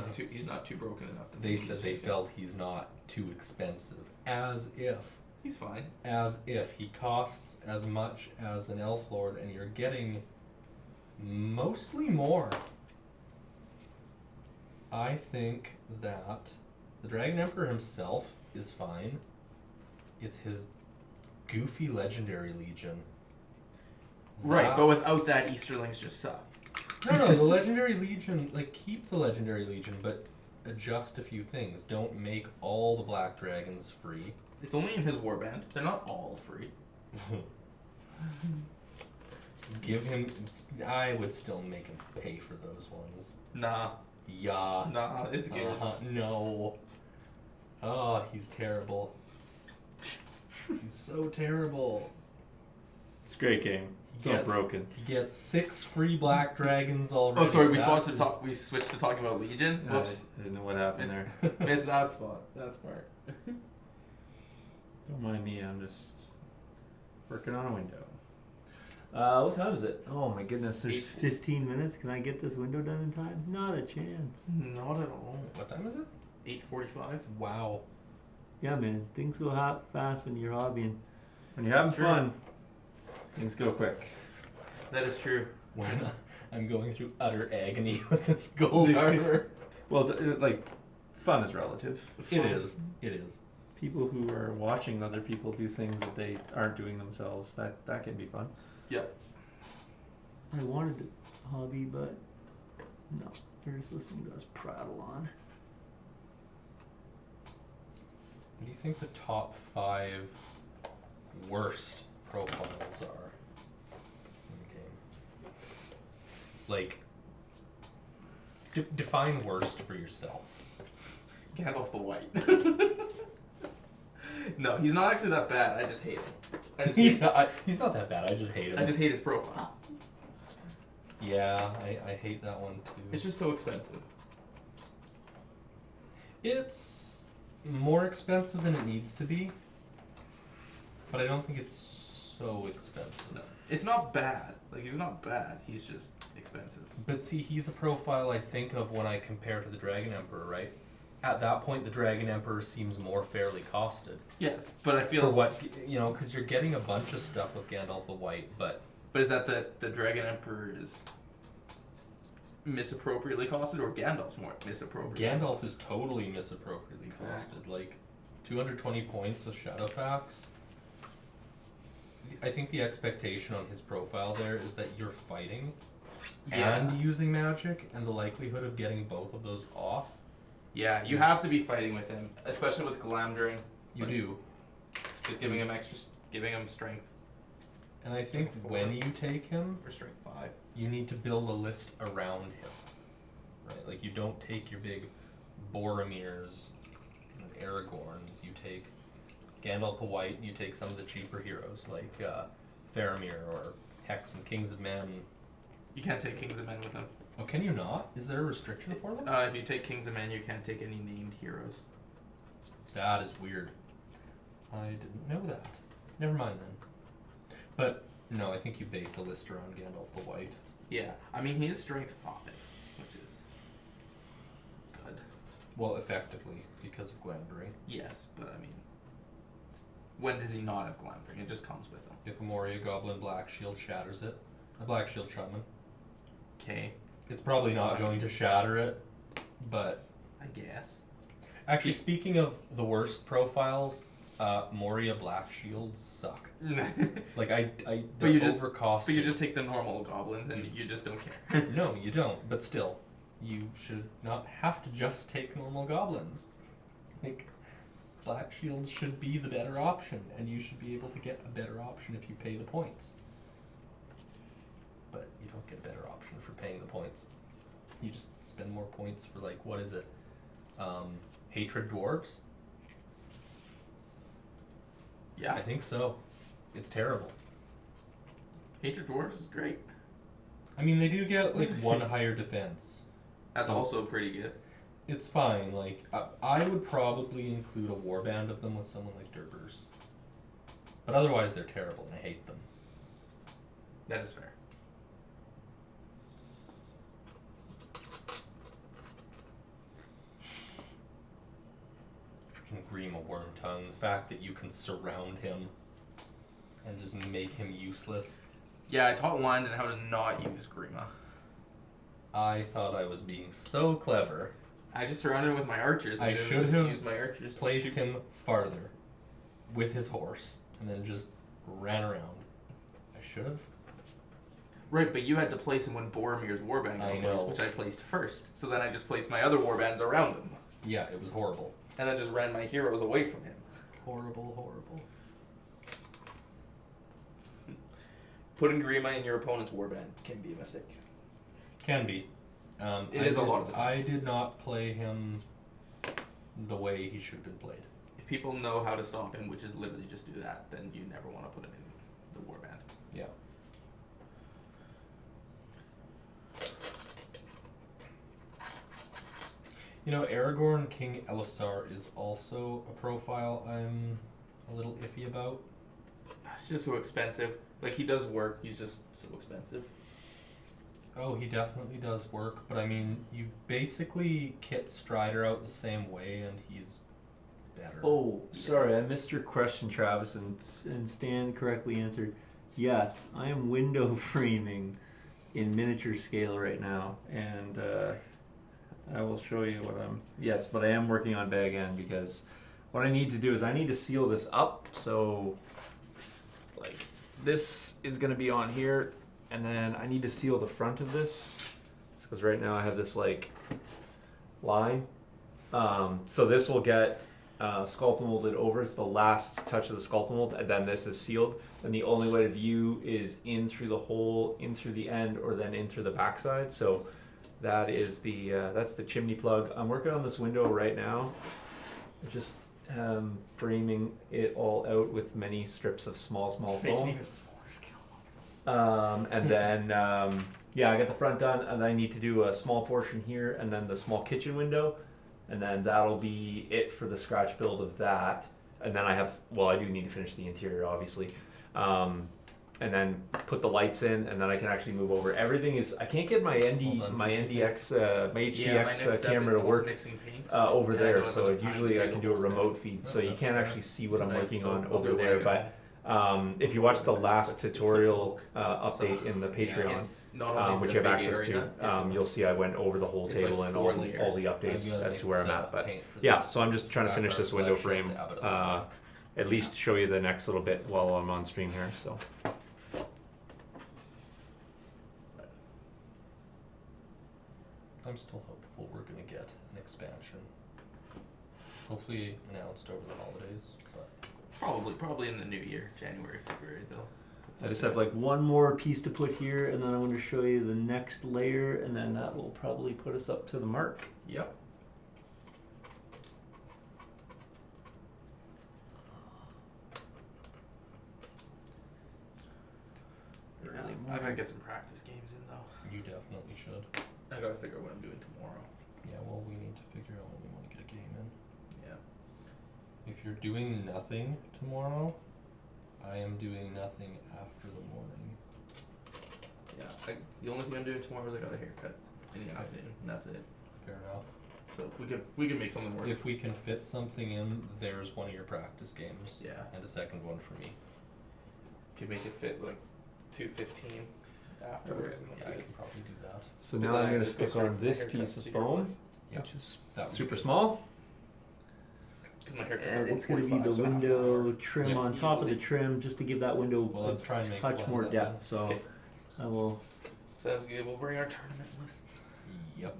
not too broken enough. They said they felt he's not too expensive. As if he's fine. As if he costs as much as an Elf Lord, and you're getting mostly more. I think that the Dragon Emperor himself is fine. It's his goofy Legendary Legion. Right, but without that, Easterlings just suck. No, the Legendary Legion, like, keep the Legendary Legion, but adjust a few things. Don't make all the Black Dragons free. It's only in his warband. They're not all free. Give him... I would still make him pay for those ones. Nah. Yeah. Nah, it's good. No. Oh, he's terrible. He's so terrible. It's a great game. It's not broken. He gets 6 free Black Dragons already. Oh, sorry, we switched to talking about Legion. Whoops. I didn't know what happened there. Missed that spot. That part. Don't mind me, I'm just working on a window. What time is it? Oh my goodness, there's 15 minutes. Can I get this window done in time? Not a chance. Not at all. What time is it? 8:45. Wow. Yeah, man. Things go fast when you're hobbying. When you're having That's true. fun, things go quick. That is true. When I'm going through utter agony with this gold armor. Well, like, fun is relative. It is. It is. People who are watching other people do things that they aren't doing themselves, that can be fun. Yep. I wanted to hobby, but no. They're just listening to us prattle on. What do you think the top 5 worst profiles are in the game? Like, define worst for yourself. Gandalf the White. No, he's not actually that bad. I just hate him. He's not that bad. I just hate him. I just hate his profile. Yeah, I hate that one too. It's just so expensive. It's more expensive than it needs to be, but I don't think it's so expensive. No, it's not bad. Like, he's not bad. He's just expensive. But see, he's a profile I think of when I compare to the Dragon Emperor, right? At that point, the Dragon Emperor seems more fairly costed. Yes, but I feel For what, because you're getting a bunch of stuff with Gandalf the White, but... But is that the Dragon Emperor is misappropriately costed, or Gandalf's more misappropriately Gandalf costed? is totally misappropriately Exactly. costed. Like, 220 points of Shadowfax. I think the expectation on his profile there is that you're fighting and using magic, and the likelihood of getting both of those off. Yeah, you have to be fighting with him, especially with Glamdring. You do. Just giving him strength. And I think when you take him, Or strength 5. you need to build a list around him. Right? Like, you don't take your big Boromirs and Aragorns. You take Gandalf the White, and you take some of the cheaper heroes, like Faramir or Hex and Kings of Men. You can't take Kings of Men with him. Oh, can you not? Is there a restriction for them? If you take Kings of Men, you can't take any named heroes. That is weird. I didn't know that. Never mind then. But, no, I think you base a list around Gandalf the White. Yeah, I mean, he is strength 5, which is good. Well, effectively, because of Glamdring. Yes, but I mean, when does he not have Glamdring? It just comes with him. If a Moria Goblin Black Shield shatters it. A Black Shield Shotman. Okay, It's probably not going to shatter it, but... I guess. Actually, speaking of the worst profiles, Moria Black Shields suck. Like, But they're you just- overcosted. But you just take the normal goblins and you just don't care. No, you don't, but still. You should not have to just take normal goblins. Like, Black Shields should be the better option, and you should be able to get a better option if you pay the points. But you don't get a better option for paying the points. You just spend more points for, like, what is it? Hatred Dwarves? Yeah, I think so. It's terrible. Hatred Dwarves is great. I mean, they do get, like, 1 higher defense. That's So- also pretty good. It's fine. Like I would probably include a warband of them with someone like Durbers. But otherwise, they're terrible, and I hate them. That is fair. Freaking Grima Wormtongue. The fact that you can surround him and just make him useless. Yeah, I taught Lyndon how to not use Grima. I thought I was being so clever. I just surrounded him with my archers. I And should just have used my archers to Placed shoot. him farther with his horse, and then just ran around. I should have. Right, but you had to place him when Boromir's warband I got know. placed, which I placed first. So then I just placed my other warbands around him. Yeah, it was horrible. And then just ran my heroes away from him. Horrible, horrible. Putting Grima in your opponent's warband can be a mistake. Can be. It is a lot of the I times. did not play him the way he should have been played. If people know how to stop him, which is literally just do that, then you never want to put him in the warband. Yeah. You know, Aragorn King Elisar is also a profile I'm a little iffy about. It's just so expensive. Like, he does work, he's just so expensive. Oh, he definitely does work, but I mean, you basically kit Strider out the same way, and he's better. Oh, sorry, I missed your question, Travis, and Stan correctly answered. Yes, I am window framing in miniature scale right now, and I will show you what I'm. Yes, but I am working on bag end because what I need to do is I need to seal this up. So, like, this is going to be on here, and then I need to seal the front of this because right now I have this like line. So this will get sculpt molded over. It's the last touch of the sculpt mold, and then this is sealed. And the only way to view is in through the hole, in through the end, or then in through the backside. So that is the that's the chimney plug. I'm working on this window right now. Just framing it all out with many strips of small Making foam. even smaller scale. And then yeah, I got the front done, and I need to do a small portion here, and then the small kitchen window, and then that'll be it for the scratch build of that. And then I have, well, I do need to finish the interior, obviously, and then put the lights in, and then I can actually move over. Everything is, I can't get my Hold on. my NDX, my Yeah, my HDX next step camera to involves work mixing paint. over Yeah, I there. don't have So enough time usually to I do can the do a whole step. remote feed, so you That's can't fair. actually see what I'm Tonight, working so on I'll over do it when I there. get But home. if you watch the last It's the tutorial bulk. update in the Patreon, It's not only is which it you a have big access area, to, you'll see I went over the whole it's table like and 4 all the layers. updates I'm gonna as to where I'm mix at. But paint for yeah, this so I'm just trying to finish this window background, frame. so I should have it At least show you the next little bit while I'm on stream here. So I'm still hopeful we're gonna get an expansion. Hopefully announced over the holidays, but Probably in the new year, January, February, though. I just have like one more piece to put here, and then I'm going to show you the next layer, and then that will probably put us up to the mark. Yep. Early I gotta get some practice games in though. you definitely should. I gotta figure out what I'm doing tomorrow. Yeah, well, we need to figure out when we want to get a game in. Yeah. If you're doing nothing tomorrow, I am doing nothing after the morning. Yeah. The only thing I'm doing tomorrow is I got a haircut in the afternoon, and that's it. Fair enough. So we could make something work. If we can fit something in, there's one of your practice games. Yeah. And a second one for me. Could make it fit like 2:15 afterwards. Yeah, I can probably do that. So now I'm going to stick on this piece of foam, Yeah. which is That would be super good. small. Because my haircut's And at it's going to be the 1:45, so half an window hour. trim Yeah, on top of the easily. trim, just to give that window Well, let's try and a make touch one more of them. depth. So Okay. I will Sounds good. We'll bring our tournament lists. Yep.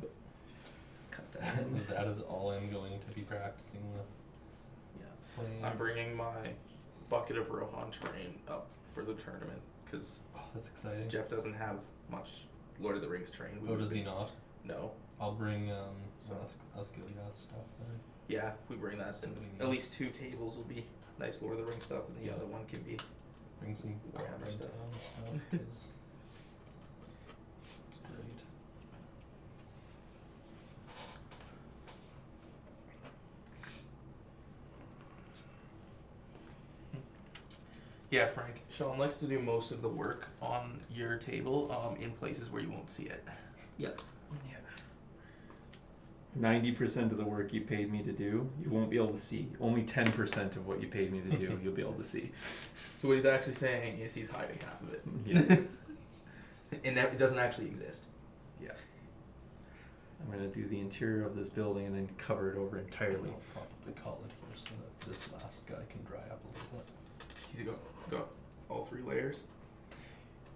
Cut that in. That is all I'm going to be practicing with. Yeah. Playing. I'm bringing my bucket of Rohan terrain up for the tournament because Oh, that's exciting. Jeff doesn't have much Lord of the Rings terrain. Oh, does he not? No. I'll bring So- Asgiliath stuff then. Yeah, if we bring that, then Somebody at needs- least 2 tables will be nice Lord of the Rings stuff, and the Yeah. other one can be. Bring some Warhammer Goblin stuff. Town stuff, 'cause it's great. Yeah, Frank. Sean likes to do most of the work on your table in places where you won't see it. Yep. 90% of the work you paid me to do, you won't be able to see. Only 10% of what you paid me to do, you'll be able to see. So what he's actually saying is he's hiding half of it. Yeah. And that it doesn't actually exist. Yeah. I'm gonna do the interior of this building and then cover it over entirely. I'll probably call it here so that this last guy can dry up a little bit. He's got all 3 layers.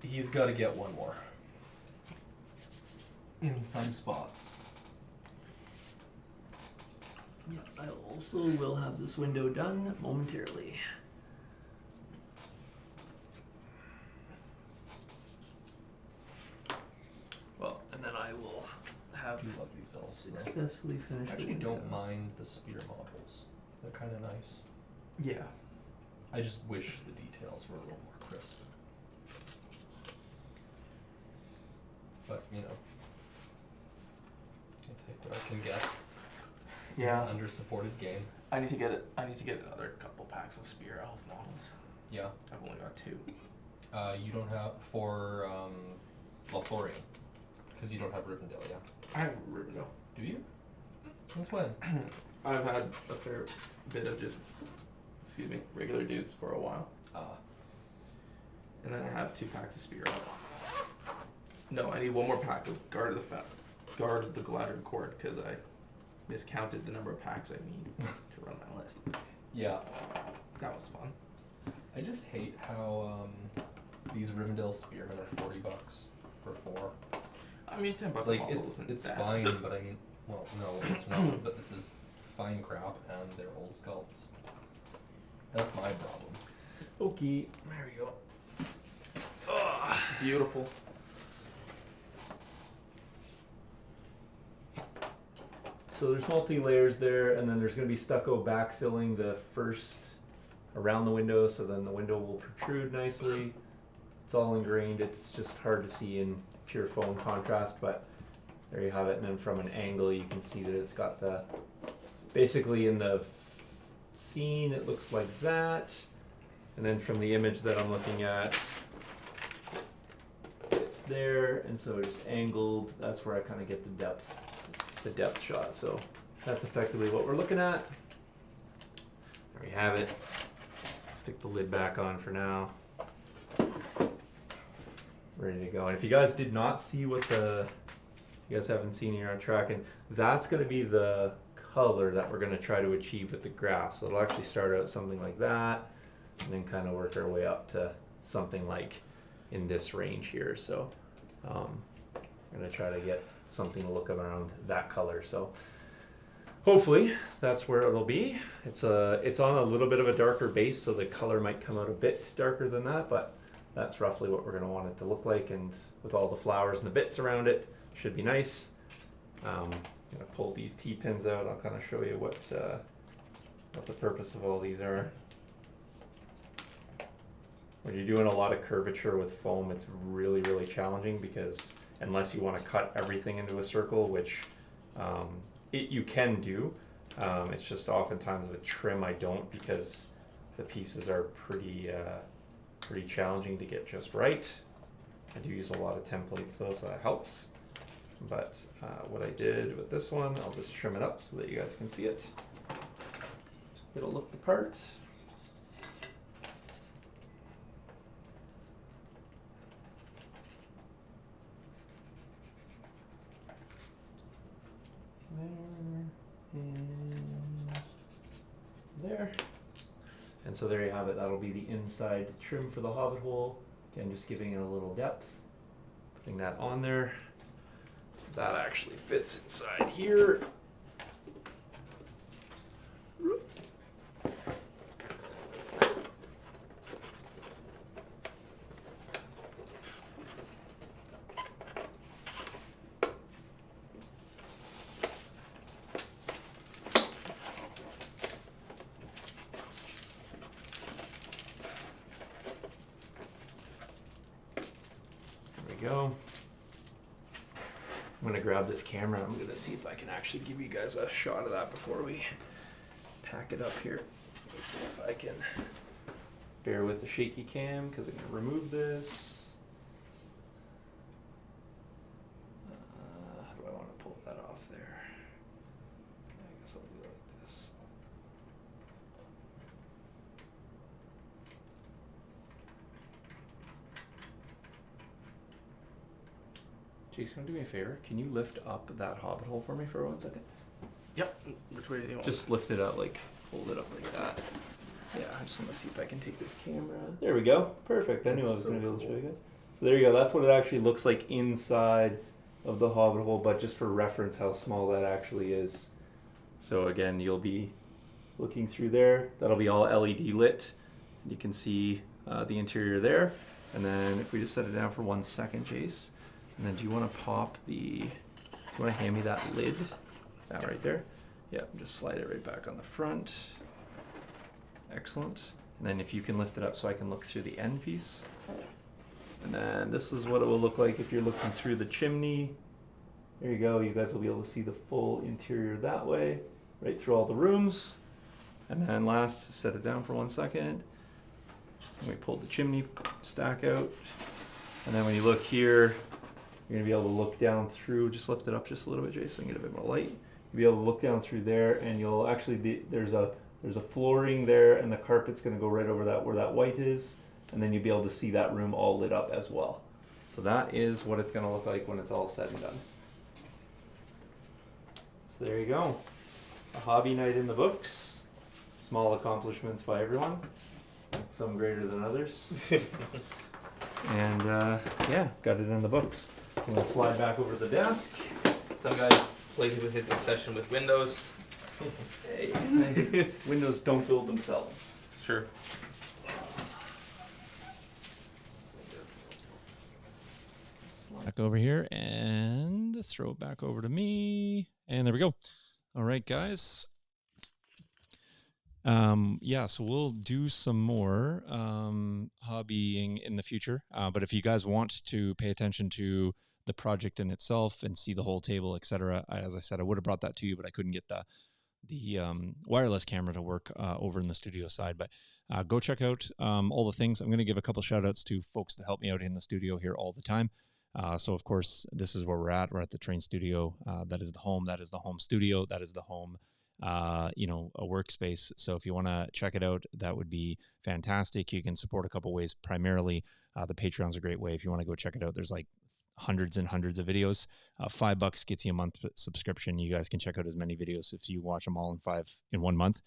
He's got to get one more. In some spots. Yeah, I also will have this window done momentarily. Well, and then I will have I do love these elves. though. successfully finished I the actually window. don't mind the spear models. They're kind of nice. Yeah. I just wish the details were a little more crisp. But, you know, I'll take what I can get. Yeah. Under supported game. I need to get another couple packs of spear elf models. Yeah. I've only got 2. You don't have for Lothlorien, because you don't have Rivendell, yeah. I have Rivendell. Do you? Since when? I've had a fair bit of just, regular dudes for a while. And then I have 2 packs of spear elf. No, I need one more pack of Guard of the Gladden Court, because I miscounted the number of packs I need to run my list. Yeah. That was fun. I just hate how these Rivendell spearmen are $40 for 4. I mean, $10 Like a model it's isn't bad. fine, but I mean, well, no, it's not. But this is fine crap, and they're old sculpts. That's my problem. Okay, there we go. Beautiful. So there's multi-layers there, and then there's going to be stucco backfilling the first around the window, so then the window will protrude nicely. It's all ingrained. It's just hard to see in pure foam contrast, but there you have it. And then from an angle, you can see that it's got the, basically in the scene, it looks like that. And then from the image that I'm looking at, it's there, and so just angled. That's where I kind of get the depth shot. So that's effectively what we're looking at. There we have it. Stick the lid back on for now. Ready to go. And if you guys did not see what you guys haven't seen here on tracking, that's going to be the color that we're going to try to achieve with the grass. So it'll actually start out something like that, and then kind of work our way up to something like in this range here. So I'm going to try to get something to look around that color. So hopefully that's where it'll be. It's on a little bit of a darker base, so the color might come out a bit darker than that, but that's roughly what we're going to want it to look like. And with all the flowers and the bits around it, should be nice. I'm going to pull these T-pins out. I'll kind of show you what the purpose of all these are. When you're doing a lot of curvature with foam, it's really, really challenging, because unless you want to cut everything into a circle, which you can do, it's just oftentimes with trim I don't, because the pieces are pretty challenging to get just right. I do use a lot of templates though, so that helps. But what I did with this one, I'll just trim it up so that you guys can see it. It'll look the part. There and there. And so there you have it. That'll be the inside trim for the hobbit hole. Again, just giving it a little depth. Putting that on there. That actually fits inside here. Go. I'm gonna grab this camera. I'm gonna see if I can actually give you guys a shot of that before we pack it up here. Let me see if I can bear with the shaky cam because I'm going to remove this. How do I want to pull that off there? I guess I'll do it like this. Jason, can you do me a favor? Can you lift up that hobbit hole for me for 1 second? Yep. Which way do you want? Just lift it up, like hold it up like that. Yeah, I just want to see if I can take this camera. There we go. Perfect. I knew I was going to be able to show you guys. So there you go. That's what it actually looks like inside of the hobbit hole, but just for reference how small that actually is. So again, you'll be looking through there. That'll be all LED lit. You can see the interior there. And then if we just set it down for 1 second, Jace, and then do you want to pop do you want to hand me that lid? That right there? Yeah, just slide it right back on the front. Excellent. And then if you can lift it up so I can look through the end piece. And then this is what it will look like if you're looking through the chimney. There you go. You guys will be able to see the full interior that way, right through all the rooms. And then last, set it down for 1 second. And we pulled the chimney stack out. And then when you look here, you're gonna be able to look down through, just lift it up just a little bit, Jay, so we can get a bit more light. You'll be able to look down through there, and you'll actually, there's a flooring there, and the carpet's gonna go right over that where that white is, and then you'll be able to see that room all lit up as well. So that is what it's gonna look like when it's all said and done. So there you go. A hobby night in the books. Small accomplishments by everyone. Some greater than others. And yeah, got it in the books. I'm gonna slide back over to the desk. Some guy plays with his obsession with Windows. Hey, Windows don't build themselves. It's true. Back over here and throw it back over to me. And there we go. All right, guys. Yeah, so we'll do some more hobbying in the future. But if you guys want to pay attention to the project in itself and see the whole table, etc., as I said, I would have brought that to you, but I couldn't get the wireless camera to work over in the studio side. But go check out all the things. I'm going to give a couple shout outs to folks that help me out in the studio here all the time. So of course, this is where we're at. We're at the TerrainStudio. That is the home. That is the home studio. That is the home, a workspace. So if you want to check it out, that would be fantastic. You can support a couple ways. Primarily, the Patreon's a great way. If you want to go check it out, there's like hundreds and hundreds of videos. $5 gets you a month subscription. You guys can check out as many videos if you watch them all in 1 month.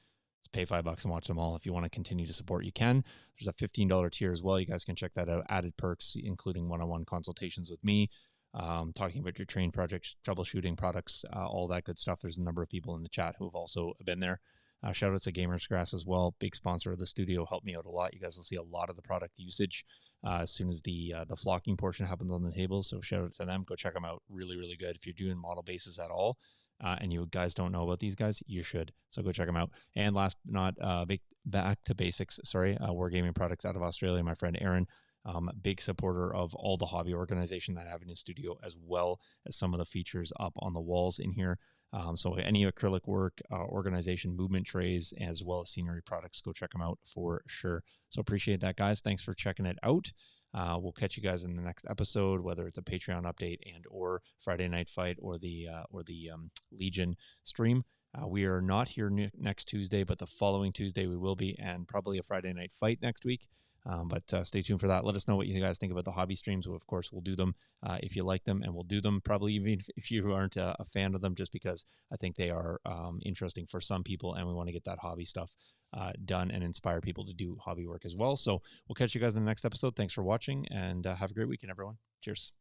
Just pay $5 and watch them all. If you want to continue to support, you can. There's a $15 tier as well. You guys can check that out. Added perks, including one-on-one consultations with me, talking about your train projects, troubleshooting products, all that good stuff. There's a number of people in the chat who have also been there. Shout out to Gamers Grass as well, big sponsor of the studio, helped me out a lot. You guys will see a lot of the product usage as soon as the flocking portion happens on the table. So shout out to them. Go check them out. Really, really good. If you're doing model bases at all, and you guys don't know about these guys, you should. So go check them out. And last but not back to basics. Sorry, Wargaming Products out of Australia. My friend Aaron, big supporter of all the hobby organization that I have in his studio, as well as some of the features up on the walls in here. So any acrylic work, organization, movement trays, as well as scenery products, go check them out for sure. So appreciate that, guys. Thanks for checking it out. We'll catch you guys in the next episode, whether it's a Patreon update and or Friday Night Fight or the Legion stream. We are not here next Tuesday, but the following Tuesday we will be, and probably a Friday Night Fight next week. But stay tuned for that. Let us know what you guys think about the hobby streams. Of course, we'll do them if you like them, and we'll do them probably even if you aren't a fan of them, just because I think they are interesting for some people, and we want to get that hobby stuff done and inspire people to do hobby work as well. So we'll catch you guys in the next episode. Thanks for watching, and have a great weekend, everyone. Cheers.